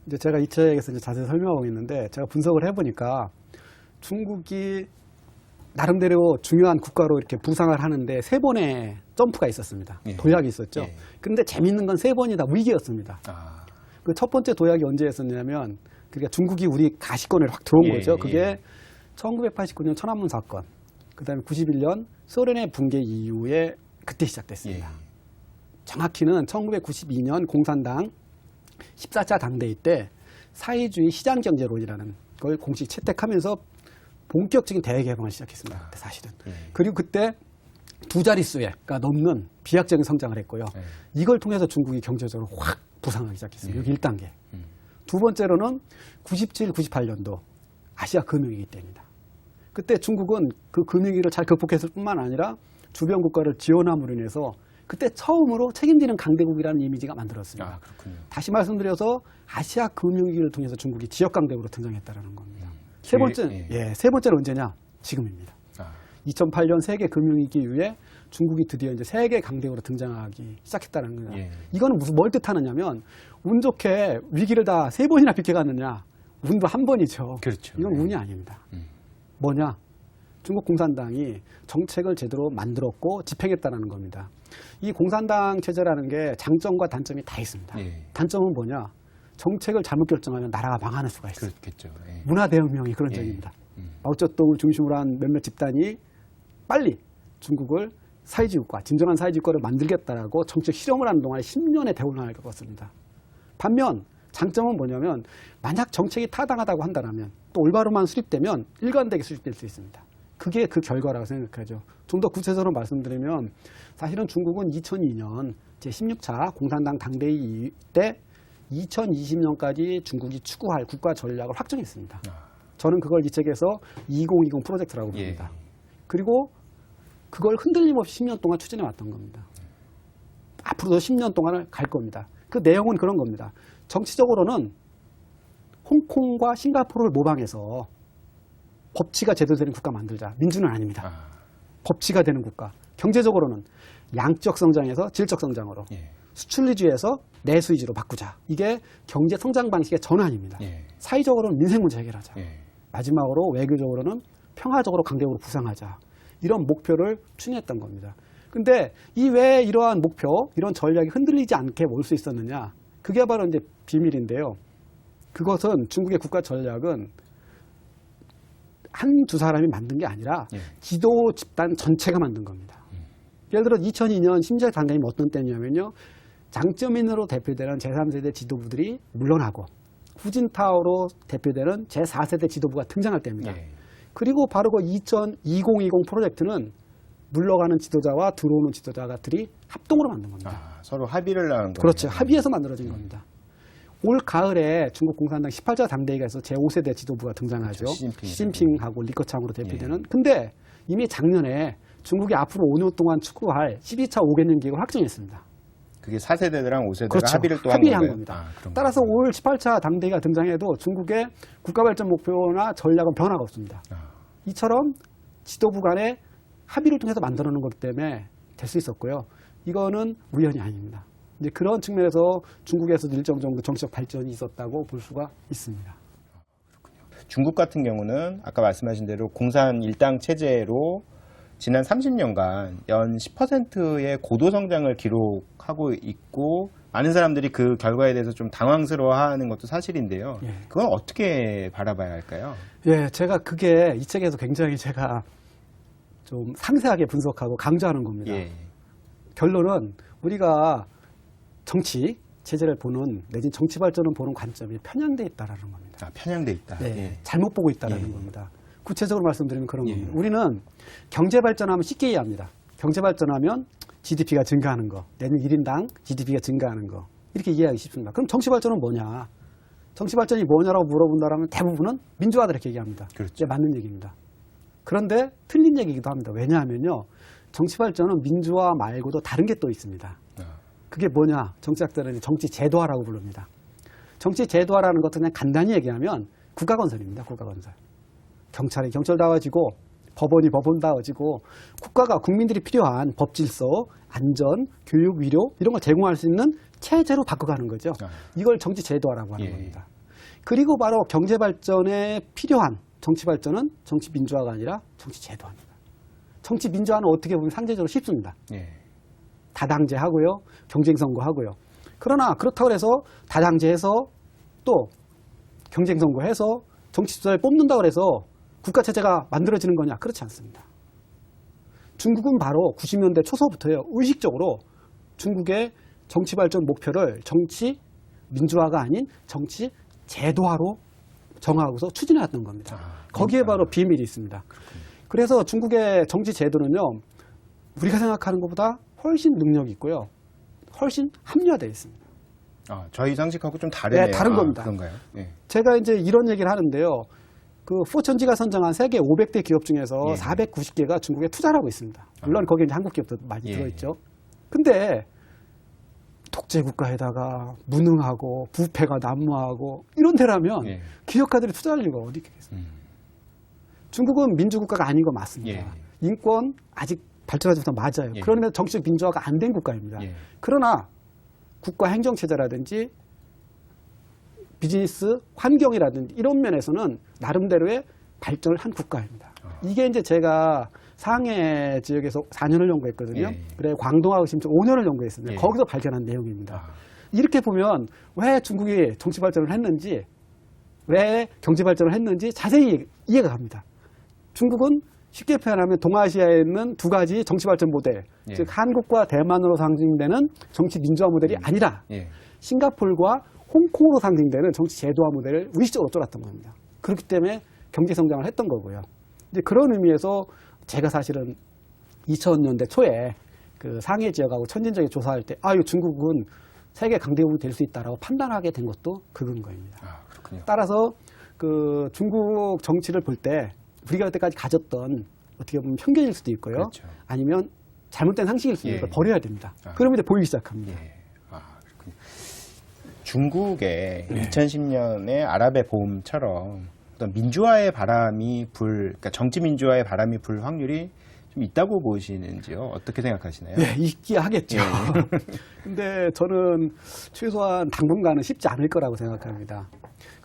이제 제가 이 책에서 이제 자세히 설명하고 있는데 제가 분석을 해보니까 중국이 나름대로 중요한 국가로 이렇게 부상을 하는데 3번의 점프가 있었습니다. 예. 도약이 있었죠. 예. 그런데 재밌는 건 3번이 다 위기였습니다. 아, 그 첫 번째 도약이 언제 했었냐면 그러니까 중국이 우리 가시권에 확 들어온 예, 거죠. 그게 예. 1989년 천안문 사건, 그다음에 91년 소련의 붕괴 이후에 그때 시작됐습니다. 예. 정확히는 1992년 공산당 14차 당대회 때 사회주의 시장경제론이라는 걸 공식 채택하면서 본격적인 대개방을 시작했습니다. 그때 사실은. 예. 그리고 그때 두 자릿수가 넘는 비약적인 성장을 했고요. 예. 이걸 통해서 중국이 경제적으로 확 부상하기 시작했습니다. 여기 1단계. 두 번째로는 97, 98년도 아시아 금융위기 때입니다. 그때 중국은 그 금융위기를 잘 극복했을 뿐만 아니라 주변 국가를 지원함으로 인해서 그때 처음으로 책임지는 강대국이라는 이미지가 만들어졌습니다. 아, 그렇군요. 다시 말씀드려서 아시아 금융위기를 통해서 중국이 지역 강대국으로 등장했다는 겁니다. 세 번째, 세 번째는 언제냐? 지금입니다. 아, 2008년 세계 금융위기 이후에 중국이 드디어 이제 세계 강대국으로 등장하기 시작했다는 거예요. 예. 이거는 무슨 뭘 뜻하느냐면 운 좋게 위기를 다 3번이나 비켜갔느냐? 운도 한 번이죠. 그렇죠. 이건 예. 운이 아닙니다. 뭐냐? 중국 공산당이 정책을 제대로 만들었고 집행했다는 겁니다. 이 공산당 체제라는 게 장점과 단점이 다 있습니다. 예. 단점은 뭐냐? 정책을 잘못 결정하면 나라가 망하는 수가 있어요. 그렇겠죠. 예. 문화대혁명이 그런 예. 적입니다. 마오쩌둥을 중심으로 한 몇몇 집단이 빨리 중국을 사회주의국가, 진정한 사회주의국가를 만들겠다라고 정책 실험을 하는 동안에 10년의 대혼란을 겪었습니다. 반면 장점은 뭐냐면 만약 정책이 타당하다고 한다면 또 올바로만 수립되면 일관되게 수립될 수 있습니다. 그게 그 결과라고 생각하죠. 좀 더 구체적으로 말씀드리면 사실은 중국은 2002년 제16차 공산당 당대회 때 2020년까지 중국이 추구할 국가 전략을 확정했습니다. 저는 그걸 이 책에서 2020 프로젝트라고 부릅니다. 예. 그리고 그걸 흔들림 없이 10년 동안 추진해 왔던 겁니다. 앞으로도 10년 동안을 갈 겁니다. 그 내용은 그런 겁니다. 정치적으로는 홍콩과 싱가포르를 모방해서 법치가 제대로 되는 국가 만들자. 민주는 아닙니다. 아, 법치가 되는 국가. 경제적으로는 양적 성장에서 질적 성장으로, 예. 수출 위주에서 내수 위주로 바꾸자. 이게 경제 성장 방식의 전환입니다. 예. 사회적으로는 민생 문제 해결하자. 예. 마지막으로 외교적으로는 평화적으로 강대국으로 부상하자. 이런 목표를 추진했던 겁니다. 근데 이 왜 이러한 목표, 이런 전략이 흔들리지 않게 올 수 있었느냐? 그게 바로 이제 비밀인데요. 그것은 중국의 국가 전략은 한두 사람이 만든 게 아니라 예. 지도 집단 전체가 만든 겁니다. 예를 들어 2002년 심지어 당대회는 어떤 때냐면요. 장쩌민으로 대표되는 제3세대 지도부들이 물러나고 후진타오로 대표되는 제4세대 지도부가 등장할 때입니다. 예. 그리고 바로 그 2020 프로젝트는 물러가는 지도자와 들어오는 지도자들이 합동으로 만든 겁니다. 아, 서로 합의를 하는 거예요. 그렇죠. 합의해서 만들어진 겁니다. 올 가을에 중국 공산당 18차 당대회가 있어 제5세대 지도부가 등장하죠. 그렇죠. 시진핑하고 리커창으로 대표되는. 근데 이미 작년에 중국이 앞으로 5년 동안 추구할 12차 5개년 계획을 확정했습니다. 그게 4세대랑 5세대가 그렇죠. 합의를 또 한 합의한 건가요? 겁니다. 아, 그런 따라서 거군요. 올 18차 당대회가 등장해도 중국의 국가발전 목표나 전략은 변화가 없습니다. 아, 이처럼 지도부 간의 합의를 통해서 만들어 놓은 것 때문에 될 수 있었고요. 이거는 우연이 아닙니다. 이제 그런 측면에서 중국에서도 일정 정도 정치적 발전이 있었다고 볼 수가 있습니다. 중국 같은 경우는 아까 말씀하신 대로 공산 일당 체제로 지난 30년간 연 10%의 고도 성장을 기록하고 있고 많은 사람들이 그 결과에 대해서 좀 당황스러워하는 것도 사실인데요. 예. 그건 어떻게 바라봐야 할까요? 예, 제가 그게 이 책에서 굉장히 제가 좀 상세하게 분석하고 강조하는 겁니다. 예. 결론은 우리가 정치 체제를 보는 내지 정치 발전을 보는 관점이 편향돼 있다라는 겁니다. 아, 편향돼 있다. 네, 예. 잘못 보고 있다라는 예. 겁니다. 구체적으로 말씀드리면 그런 예. 겁니다. 우리는 경제 발전하면 쉽게 이해합니다. 경제 발전하면 GDP가 증가하는 거, 내년 1인당 GDP가 증가하는 거 이렇게 이해하기 쉽습니다. 그럼 정치 발전은 뭐냐? 정치 발전이 뭐냐라고 물어본다면 대부분은 민주화다 이렇게 얘기합니다. 그렇죠. 이게 맞는 얘기입니다. 그런데 틀린 얘기이기도 합니다. 왜냐하면요, 정치 발전은 민주화 말고도 다른 게 또 있습니다. 아, 그게 뭐냐? 정치학자들은 정치 제도화라고 부릅니다. 정치 제도화라는 것은 그냥 간단히 얘기하면 국가 건설입니다. 국가 건설. 경찰이 경찰다워지고 법원이 법원다워지고 국가가 국민들이 필요한 법 질서, 안전, 교육, 위료 이런 걸 제공할 수 있는 체제로 바꿔가는 거죠. 아. 이걸 정치 제도화라고 하는 예. 겁니다. 그리고 바로 경제 발전에 필요한 정치 발전은 정치 민주화가 아니라 정치 제도화입니다. 정치 민주화는 어떻게 보면 상대적으로 쉽습니다. 예. 다당제 하고요. 경쟁 선거 하고요. 그러나 그렇다고 해서 다당제해서 또 경쟁 선거 해서 정치 주자를 뽑는다고 해서 국가 체제가 만들어지는 거냐? 그렇지 않습니다. 중국은 바로 90년대 초서부터요. 의식적으로 중국의 정치 발전 목표를 정치 민주화가 아닌 정치 제도화로 정하고서 추진해왔던 겁니다. 거기에 바로 비밀이 있습니다. 그래서 중국의 정치 제도는요. 우리가 생각하는 것보다 훨씬 능력이 있고요. 훨씬 합리화되어 있습니다. 저희 상식하고 좀 다르네요. 네, 다른 겁니다. 그런가요? 예. 제가 이제 이런 얘기를 하는데요. 그 포천지가 선정한 세계 500대 기업 중에서 예. 490개가 중국에 투자를 하고 있습니다. 물론 거기에 이제 한국 기업도 많이 예. 들어있죠. 근데 독재 국가에다가 무능하고 부패가 난무하고 이런 데라면 예. 기업가들이 투자할 리가 어디 있겠습니까? 중국은 민주국가가 아닌 거 맞습니다. 예. 인권 아직 발전하지 못한 맞아요. 예. 그러면 정치적 민주화가 안 된 국가입니다. 예. 그러나 국가 행정체제라든지 비즈니스 환경이라든지 이런 면에서는 나름대로의 발전을 한 국가입니다. 이게 이제 제가 상해 지역에서 4년을 연구했거든요. 예. 그래 광동하고 심지어 5년을 연구했습니다. 예. 거기서 발견한 내용입니다. 이렇게 보면 왜 중국이 정치 발전을 했는지, 왜 경제 발전을 했는지 자세히 이해가 갑니다. 중국은 쉽게 표현하면 동아시아에 있는 두 가지 정치 발전 모델, 예. 즉 한국과 대만으로 상징되는 정치 민주화 모델이 아니라 예. 싱가포르와 홍콩으로 상징되는 정치 제도화 모델을 의식적으로 뚫었던 겁니다. 그렇기 때문에 경제 성장을 했던 거고요. 이제 그런 의미에서 제가 사실은 2000년대 초에 그 상해 지역하고 천진적인 조사할 때, 이거 중국은 세계 강대국이 될 수 있다라고 판단하게 된 것도 그 근거입니다. 그렇군요. 따라서 그 중국 정치를 볼 때 우리가 여태까지 가졌던 어떻게 보면 편견일 수도 있고요. 그렇죠. 아니면 잘못된 상식일 수도 예. 있고 버려야 됩니다. 그러면 이제 보이기 시작합니다. 예. 그렇군요. 중국의 2010년의 아랍의 봄처럼 어떤 민주화의 바람이 그러니까 정치 민주화의 바람이 불 확률이 좀 있다고 보시는지요? 어떻게 생각하시나요? 네, 있기야 하겠죠. 근데 저는 최소한 당분간은 쉽지 않을 거라고 생각합니다.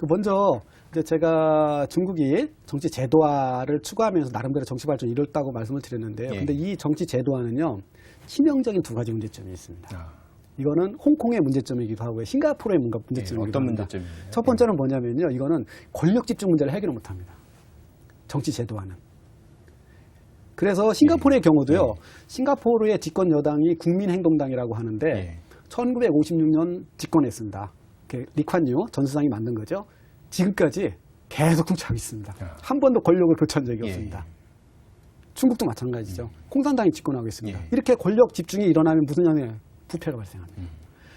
먼저 이제 제가 중국이 정치 제도화를 추구하면서 나름대로 정치 발전을 이뤘다고 말씀을 드렸는데요. 근데 이 정치 제도화는요, 치명적인 두 가지 문제점이 있습니다. 이거는 홍콩의 문제점이기도 하고요. 싱가포르의 문제점이기도 어떤 합니다. 문제점이에요? 첫 번째는 뭐냐면요. 이거는 권력 집중 문제를 해결을 못합니다. 정치 제도화는. 그래서 싱가포르의 경우도요. 싱가포르의 집권 여당이 국민행동당이라고 하는데 1956년 집권했습니다. 리콴유 전 수상이 만든 거죠. 지금까지 계속 통치하고 있습니다. 한 번도 권력을 교체한 적이 없습니다. 중국도 마찬가지죠. 공산당이 집권하고 있습니다. 이렇게 권력 집중이 일어나면 무슨 양의 부패가 발생합니다.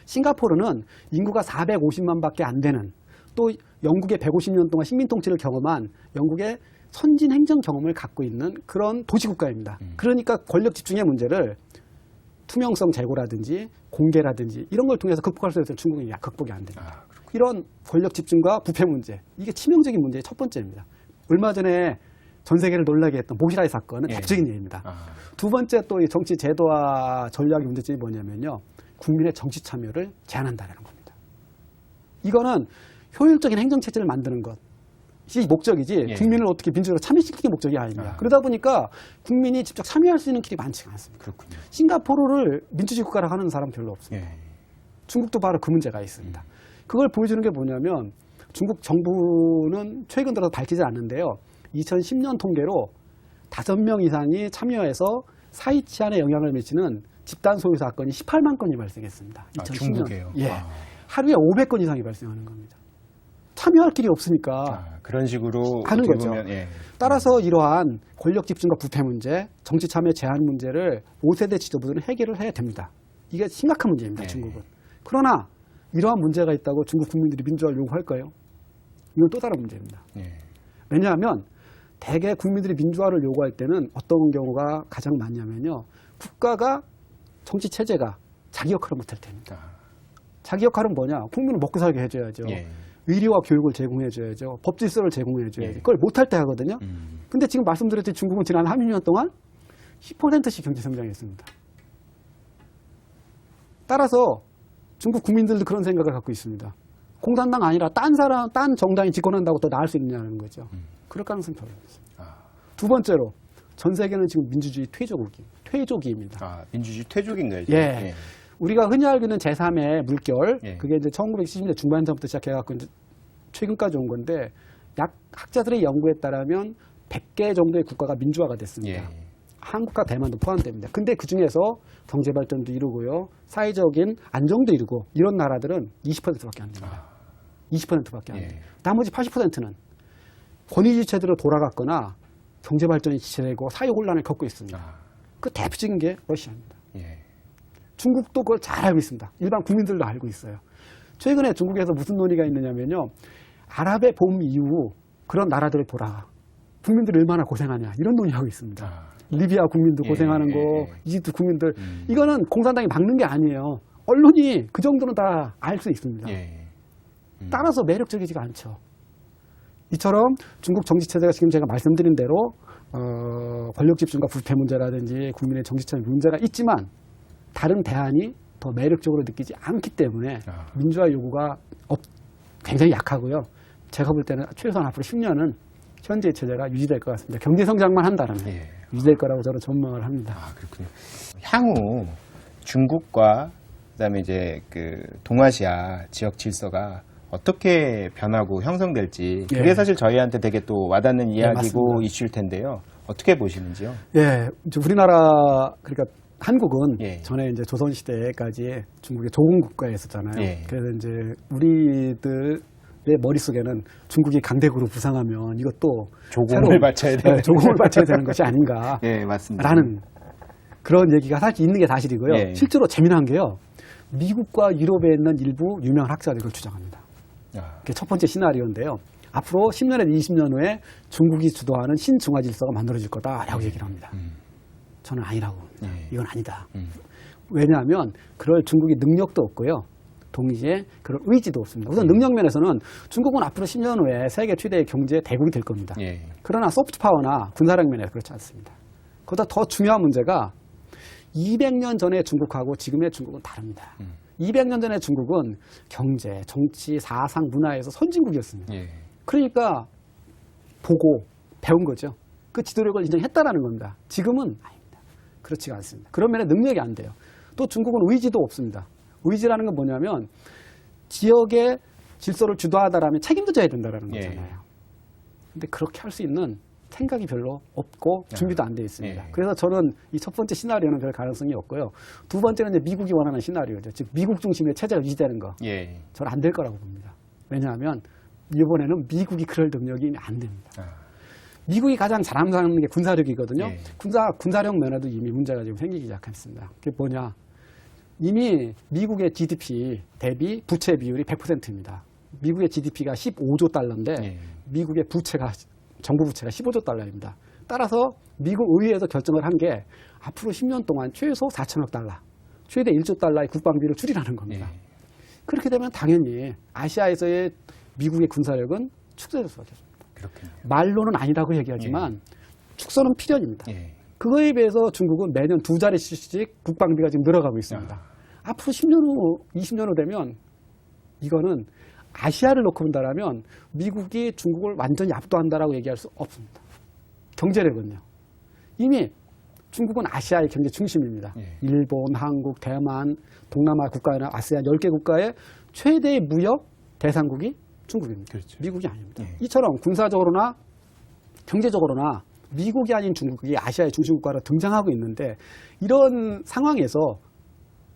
싱가포르는 인구가 450만밖에 안 되는, 또 영국의 150년 동안 식민 통치를 경험한 영국의 선진 행정 경험을 갖고 있는 그런 도시국가입니다. 그러니까 권력 집중의 문제를 투명성 제고라든지 공개라든지 이런 걸 통해서 극복할 수 있어서 중국이 극복이 안 됩니다. 이런 권력 집중과 부패 문제, 이게 치명적인 문제의 첫 번째입니다. 얼마 전에 전 세계를 놀라게 했던 모시라이 사건은 대표적인 예입니다. 두 번째 또 이 정치 제도화 전략의 문제점이 뭐냐면요. 국민의 정치 참여를 제한한다는 겁니다. 이거는 효율적인 행정체제를 만드는 것이 목적이지 국민을 어떻게 민주적으로 참여시키는 게 목적이 아닙니다. 그러다 보니까 국민이 직접 참여할 수 있는 길이 많지가 않습니다. 그렇군요. 싱가포르를 민주주의 국가라고 하는 사람 별로 없습니다. 중국도 바로 그 문제가 있습니다. 그걸 보여주는 게 뭐냐면 중국 정부는 최근 들어서 밝히지 않는데요. 2010년 통계로 5명 이상이 참여해서 사회 치안에 영향을 미치는 집단 소유 사건이 18만 건이 발생했습니다. 2010년. 중국에요? 하루에 500건 이상이 발생하는 겁니다. 참여할 길이 없으니까 그런 식으로 하는 거죠. 보면, 따라서 이러한 권력 집중과 부패 문제, 정치 참여 제한 문제를 5세대 지도부들은 해결을 해야 됩니다. 이게 심각한 문제입니다. 중국은. 그러나 이러한 문제가 있다고 중국 국민들이 민주화를 요구할까요? 이건 또 다른 문제입니다. 왜냐하면 대개 국민들이 민주화를 요구할 때는 어떤 경우가 가장 많냐면요. 국가가 정치 체제가 자기 역할을 못할 때입니다. 자기 역할은 뭐냐? 국민을 먹고 살게 해줘야죠. 의료와 교육을 제공해줘야죠. 법 질서를 제공해줘야죠. 그걸 못할 때 하거든요. 근데 지금 말씀드렸듯이 중국은 지난 30년 동안 10%씩 경제 성장했습니다. 따라서 중국 국민들도 그런 생각을 갖고 있습니다. 공산당 아니라 딴 정당이 집권한다고 더 나을 수 있느냐는 거죠. 그럴 가능성이 별로 없습니다. 두 번째로 전 세계는 지금 민주주의 퇴조기입니다. 민주주의 퇴조기인가요? 예. 우리가 흔히 알고 있는 제3의 물결, 예. 그게 이제 1970년대 중반전부터 시작해갖고 이제 최근까지 온 건데, 학자들의 연구에 따르면 100개 정도의 국가가 민주화가 됐습니다. 예. 한국과 대만도 포함됩니다. 근데 그 중에서 경제 발전도 이루고요, 사회적인 안정도 이루고 이런 나라들은 20%밖에 안 됩니다. 20%밖에 안 돼요. 나머지 80%는 권위주의 체제로 돌아갔거나 경제 발전이 지체되고 사회 혼란을 겪고 있습니다. 그 대표적인 게 러시아입니다. 중국도 그걸 잘 알고 있습니다. 일반 국민들도 알고 있어요. 최근에 중국에서 무슨 논의가 있느냐면요, 아랍의 봄 이후 그런 나라들을 보라. 국민들이 얼마나 고생하냐 이런 논의하고 있습니다. 리비아 국민들 고생하는 거, 이집트 국민들, 이거는 공산당이 막는 게 아니에요. 언론이 그 정도는 다 알 수 있습니다. 따라서 매력적이지가 않죠. 이처럼 중국 정치체제가 지금 제가 말씀드린 대로 권력 집중과 부패 문제라든지 국민의 정치체제 문제가 있지만 다른 대안이 더 매력적으로 느끼지 않기 때문에 민주화 요구가 굉장히 약하고요. 제가 볼 때는 최소한 앞으로 10년은 현재의 체제가 유지될 것 같습니다. 경제 성장만 한다면 유지될 거라고 저는 전망을 합니다. 그렇군요. 향후 중국과 그다음에 이제 그 동아시아 지역 질서가 어떻게 변하고 형성될지 그게 사실 저희한테 되게 또 와닿는 이야기고 이슈일 텐데요. 어떻게 보시는지요? 예, 이제 우리나라 그러니까 한국은 전에 이제 조선 시대까지 중국의 조공 국가였었잖아요. 그래서 이제 우리들의 머릿속에는 중국이 강대국으로 부상하면 이것도 조공을 바쳐야 되는 조공을 바쳐야 되는 것이 아닌가. 맞습니다. 라는 그런 얘기가 사실 있는 게 사실이고요. 실제로 재미난 게요. 미국과 유럽에 있는 일부 유명한 학자들이 그걸 주장합니다. 그게 첫 번째 시나리오인데요. 앞으로 10년에서 20년 후에 중국이 주도하는 신중화 질서가 만들어질 거다라고 얘기를 합니다. 저는 아니라고 봅니다. 이건 아니다. 왜냐하면 그럴 중국이 능력도 없고요. 동시에 그럴 의지도 없습니다. 우선 능력 면에서는 중국은 앞으로 10년 후에 세계 최대의 경제 대국이 될 겁니다. 그러나 소프트 파워나 군사력 면에서 그렇지 않습니다. 그보다 더 중요한 문제가 200년 전의 중국하고 지금의 중국은 다릅니다. 200년 전의 중국은 경제, 정치, 사상, 문화에서 선진국이었습니다. 그러니까 보고 배운 거죠. 그 지도력을 인정했다라는 겁니다. 지금은 아닙니다. 그렇지가 않습니다. 그런 면에 능력이 안 돼요. 또 중국은 의지도 없습니다. 의지라는 건 뭐냐면 지역의 질서를 주도하다라면 책임도 져야 된다는 거잖아요. 근데 그렇게 할 수 있는 생각이 별로 없고 준비도 안 돼 있습니다. 그래서 저는 이 첫 번째 시나리오는 별 가능성이 없고요. 두 번째는 이제 미국이 원하는 시나리오죠. 즉 미국 중심의 체제가 유지되는 거. 저는 안 될 거라고 봅니다. 왜냐하면 이번에는 미국이 그럴 능력이 안 됩니다. 미국이 가장 잘한다는 게 군사력이거든요. 군사력 면에도 이미 문제가 지금 생기기 시작했습니다. 그게 뭐냐? 이미 미국의 GDP 대비 부채 비율이 100%입니다. 미국의 GDP가 15조 달러인데 미국의 정부 부채가 15조 달러입니다. 따라서 미국 의회에서 결정을 한 게 앞으로 10년 동안 최소 4천억 달러, 최대 1조 달러의 국방비를 줄이라는 겁니다. 그렇게 되면 당연히 아시아에서의 미국의 군사력은 축소될 수밖에 없습니다. 말로는 아니라고 얘기하지만 축소는 필연입니다. 그거에 비해서 중국은 매년 2자릿수씩 국방비가 지금 늘어가고 있습니다. 앞으로 10년 후, 20년 후 되면 이거는 아시아를 놓고 본다면 미국이 중국을 완전히 압도한다라고 얘기할 수 없습니다. 경제력은요. 이미 중국은 아시아의 경제 중심입니다. 일본, 한국, 대만, 동남아 국가나 아세안 10개 국가의 최대의 무역 대상국이 중국입니다. 미국이 아닙니다. 이처럼 군사적으로나 경제적으로나 미국이 아닌 중국이 아시아의 중심국가로 등장하고 있는데 이런 상황에서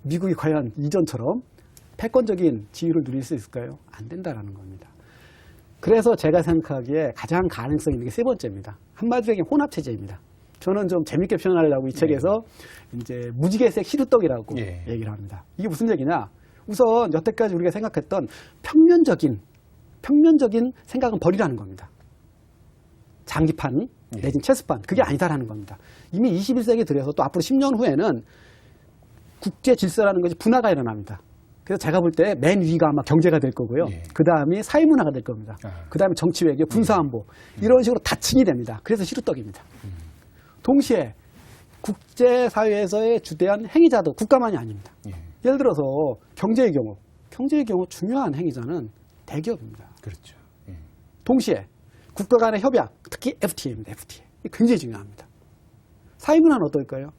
미국이 과연 이전처럼 패권적인 지위를 누릴 수 있을까요? 안 된다라는 겁니다. 그래서 제가 생각하기에 가장 가능성 있는 게 세 번째입니다. 한마디로 얘기하면 혼합체제입니다. 저는 좀 재밌게 표현하려고 이 책에서 이제 무지개색 시루떡이라고 얘기를 합니다. 이게 무슨 얘기냐? 우선 여태까지 우리가 생각했던 평면적인 생각은 버리라는 겁니다. 장기판 내지는 체스판 그게 아니다라는 겁니다. 이미 21세기 들여서 또 앞으로 10년 후에는 국제 질서라는 것이 분화가 일어납니다. 그래서 제가 볼 때 맨 위가 아마 경제가 될 거고요. 그 다음이 사회문화가 될 겁니다. 그 다음에 정치 외교, 군사안보 이런 식으로 다층이 됩니다. 그래서 시루떡입니다. 동시에 국제사회에서의 주대한 행위자도 국가만이 아닙니다. 예를 들어서 경제의 경우 중요한 행위자는 대기업입니다. 그렇죠. 예. 동시에 국가 간의 협약, 특히 FTA입니다. FTA. 이게 굉장히 중요합니다. 사회문화는 어떨까요?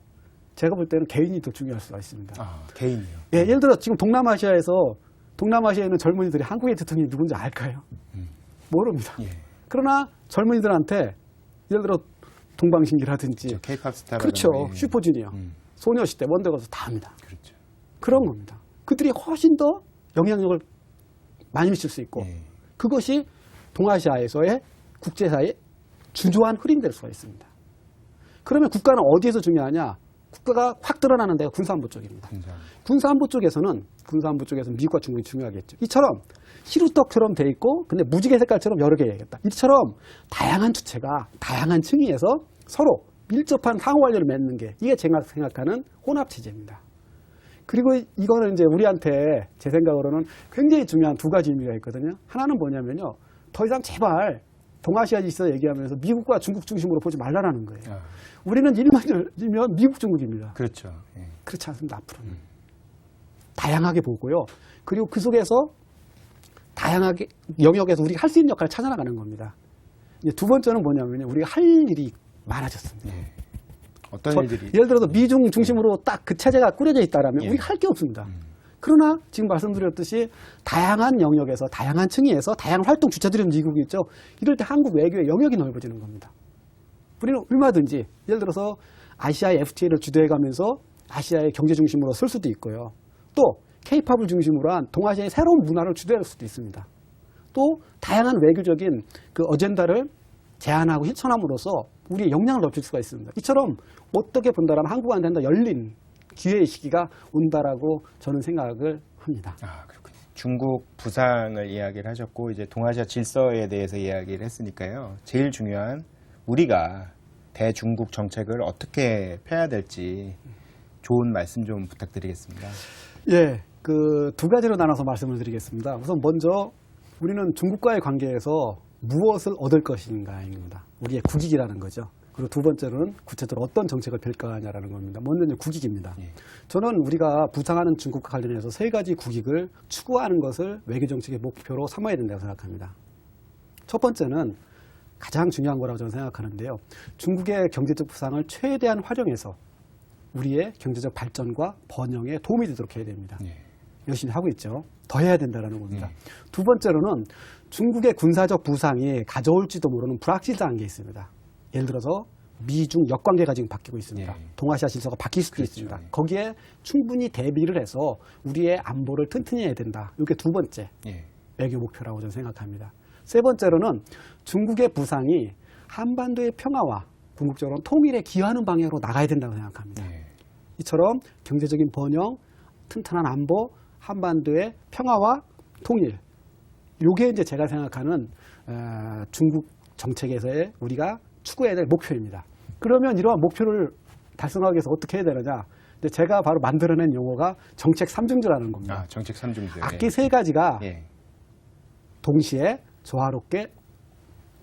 제가 볼 때는 개인이 더 중요할 수가 있습니다. 아, 개인이요. 예, 예를 들어 지금 동남아시아에 있는 젊은이들이 한국의 대통령이 누군지 알까요? 모릅니다. 예. 그러나 젊은이들한테 예를 들어 동방신기라든지 K-팝 스타라든가. 그렇죠. 예. 슈퍼주니어, 소녀시대, 원더걸스 다 합니다. 그렇죠. 그런 겁니다. 그들이 훨씬 더 영향력을 많이 미칠 수 있고 예. 그것이 동아시아에서의 국제사회의 주요한 흐름이 될 수가 있습니다. 그러면 국가는 어디에서 중요하냐? 국가가 확 드러나는 데가 군사안보 쪽입니다. 군사안보 쪽에서는 미국과 중국이 중요하겠죠. 이처럼 시루떡처럼 돼 있고 근데 무지개 색깔처럼 여러 개 해야겠다. 이처럼 다양한 주체가 다양한 층위에서 서로 밀접한 상호관계를 맺는 게 이게 제가 생각하는 혼합체제입니다. 그리고 이거는 이제 우리한테 제 생각으로는 굉장히 중요한 두 가지 의미가 있거든요. 하나는 뭐냐면요. 더 이상 제발 동아시아 질서 얘기하면서 미국과 중국 중심으로 보지 말라라는 거예요. 아. 우리는 일만 열리면 미국 중국입니다. 그렇죠. 예. 그렇지 않습니다. 앞으로는. 다양하게 보고요. 그리고 그 속에서 다양하게 영역에서 우리가 할 수 있는 역할을 찾아나가는 겁니다. 이제 두 번째는 뭐냐면요. 우리가 할 일이 많아졌습니다. 예. 어떤 일들이 예를 들어서 미중 중심으로 딱 그 체제가 꾸려져 있다라면 예. 우리가 할 게 없습니다. 그러나 지금 말씀드렸듯이 다양한 영역에서 다양한 층위에서 다양한 활동 주체들이 미국이 있죠. 이럴 때 한국 외교의 영역이 넓어지는 겁니다. 우리는 얼마든지 예를 들어서 아시아의 FTA를 주도해가면서 아시아의 경제 중심으로 쓸 수도 있고요. 또 K-팝을 중심으로 한 동아시아의 새로운 문화를 주도할 수도 있습니다. 또 다양한 외교적인 그 어젠다를 제안하고 실천함으로써 우리의 역량을 넓힐 수가 있습니다. 이처럼 어떻게 본다라면 한국한테 열린 기회의 시기가 온다라고 저는 생각을 합니다. 아, 그렇군요. 중국 부상을 이야기를 하셨고 이제 동아시아 질서에 대해서 이야기를 했으니까요. 제일 중요한 우리가 대중국 정책을 어떻게 펴야 될지 좋은 말씀 좀 부탁드리겠습니다. 예, 그 두 가지로 나눠서 말씀을 드리겠습니다. 우선 먼저 우리는 중국과의 관계에서 무엇을 얻을 것인가입니다. 우리의 국익이라는 거죠. 그리고 두 번째로는 구체적으로 어떤 정책을 펼 거냐라는 겁니다. 먼저 국익입니다. 예. 저는 우리가 부상하는 중국과 관련해서 세 가지 국익을 추구하는 것을 외교정책의 목표로 삼아야 된다고 생각합니다. 첫 번째는 가장 중요한 거라고 저는 생각하는데요. 중국의 경제적 부상을 최대한 활용해서 우리의 경제적 발전과 번영에 도움이 되도록 해야 됩니다. 예. 열심히 하고 있죠. 더 해야 된다는 겁니다. 두 번째로는 중국의 군사적 부상이 가져올지도 모르는 불확실한 게 있습니다. 예를 들어서 미중 역관계가 지금 바뀌고 있습니다. 예. 동아시아 질서가 바뀔 수도 그렇죠. 있습니다. 예. 거기에 충분히 대비를 해서 우리의 안보를 튼튼히 해야 된다. 이게 두 번째 예. 외교 목표라고 저는 생각합니다. 세 번째로는 중국의 부상이 한반도의 평화와 궁극적으로 통일에 기여하는 방향으로 나가야 된다고 생각합니다. 예. 이처럼 경제적인 번영, 튼튼한 안보, 한반도의 평화와 통일. 요게 이제 제가 생각하는 중국 정책에서의 우리가 추구해야 될 목표입니다. 그러면 이러한 목표를 달성하기 위해서 어떻게 해야 되느냐? 근데 제가 바로 만들어낸 용어가 정책 3중주라는 겁니다. 아, 정책 3중주. 악기 세 가지가 예. 동시에 조화롭게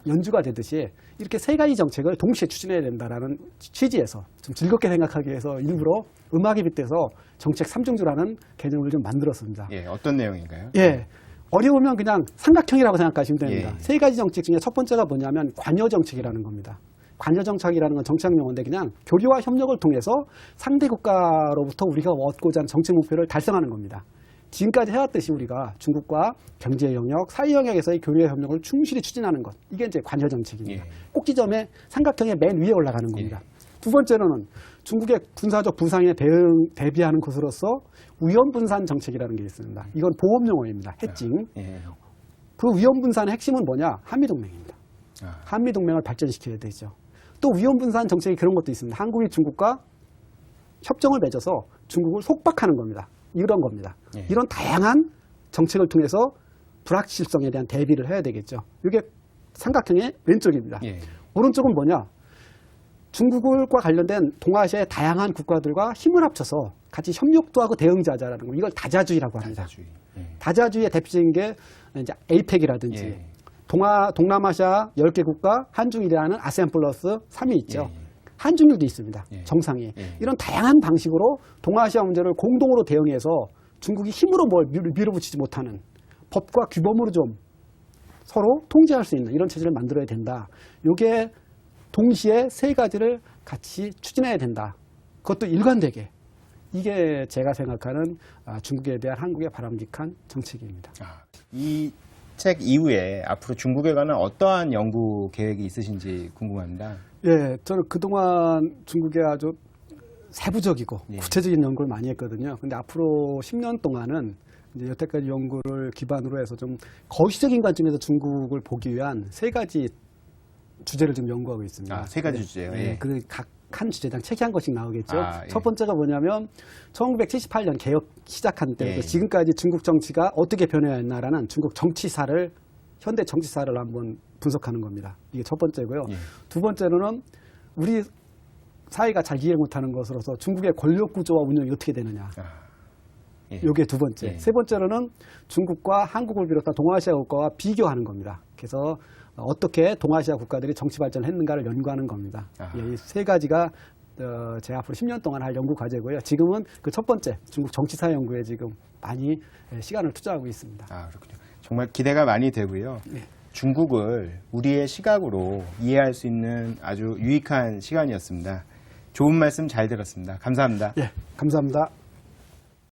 연주가 되듯이 이렇게 세 가지 정책을 동시에 추진해야 된다라는 취지에서 좀 즐겁게 생각하기 위해서 일부러 음악에 빗대서 정책 3중주라는 개념을 좀 만들었습니다. 예, 어떤 내용인가요? 예. 어려우면 그냥 삼각형이라고 생각하시면 됩니다. 예. 세 가지 정책 중에 첫 번째가 뭐냐면 관여 정책이라는 겁니다. 관여 정책이라는 건 정책 용어인데 그냥 교류와 협력을 통해서 상대 국가로부터 우리가 얻고자 하는 정책 목표를 달성하는 겁니다. 지금까지 해왔듯이 우리가 중국과 경제 영역, 사회 영역에서의 교류와 협력을 충실히 추진하는 것. 이게 이제 관여 정책입니다. 예. 꼭지점에 삼각형의 맨 위에 올라가는 겁니다. 예. 두 번째로는 중국의 군사적 부상에 대비하는 것으로서 위험분산 정책이라는 게 있습니다. 이건 보험 용어입니다. 해칭. 예. 그 위험분산의 핵심은 뭐냐? 한미동맹입니다. 아. 한미동맹을 발전시켜야 되죠. 또 위험분산 정책이 그런 것도 있습니다. 한국이 중국과 협정을 맺어서 중국을 속박하는 겁니다. 이런 겁니다. 예. 이런 다양한 정책을 통해서 불확실성에 대한 대비를 해야 되겠죠. 이게 삼각형의 왼쪽입니다. 예. 오른쪽은 뭐냐? 중국과 관련된 동아시아의 다양한 국가들과 힘을 합쳐서 같이 협력도 하고 대응자자라는 거. 이걸 다자주의라고 합니다. 다자주의. 예. 다자주의의 대표적인 게 이제 에이펙이라든지 예. 동남아시아 10개 국가 한중일이라는 아세안 플러스 3이 있죠. 예. 한중일도 있습니다. 예. 정상이. 예. 이런 다양한 방식으로 동아시아 문제를 공동으로 대응해서 중국이 힘으로 뭘 밀어붙이지 못하는 법과 규범으로 좀 서로 통제할 수 있는 이런 체제를 만들어야 된다. 이게 동시에 세 가지를 같이 추진해야 된다. 그것도 일관되게. 이게 제가 생각하는 중국에 대한 한국의 바람직한 정책입니다. 이 책 이후에 앞으로 중국에 관한 어떠한 연구 계획이 있으신지 궁금합니다. 예, 저는 그동안 중국에 아주 세부적이고 예. 구체적인 연구를 많이 했거든요. 근데 앞으로 10년 동안은 이제 여태까지 연구를 기반으로 해서 좀 거시적인 관점에서 중국을 보기 위한 세 가지 주제를 좀 연구하고 있습니다. 세 가지 주제요. 예, 예. 그 각 한 주제당 책이 한 권씩 나오겠죠. 예. 첫 번째가 뭐냐면 1978년 개혁 시작한 때부터 예. 지금까지 중국 정치가 어떻게 변해왔나라는 중국 정치사를 현대 정치사를 한번 분석하는 겁니다. 이게 첫 번째고요. 예. 두 번째로는 우리 사회가 잘 이해 못하는 것으로서 중국의 권력 구조와 운영이 어떻게 되느냐. 예. 이게 두 번째. 예. 세 번째로는 중국과 한국을 비롯한 동아시아 국가와 비교하는 겁니다. 그래서 어떻게 동아시아 국가들이 정치 발전을 했는가를 연구하는 겁니다. 이 세 가지가 제가 앞으로 10년 동안 할 연구 과제고요. 지금은 그 첫 번째 중국 정치사 연구에 지금 많이 시간을 투자하고 있습니다. 그렇군요. 정말 기대가 많이 되고요. 네. 중국을 우리의 시각으로 이해할 수 있는 아주 유익한 시간이었습니다. 좋은 말씀 잘 들었습니다. 감사합니다. 예, 감사합니다.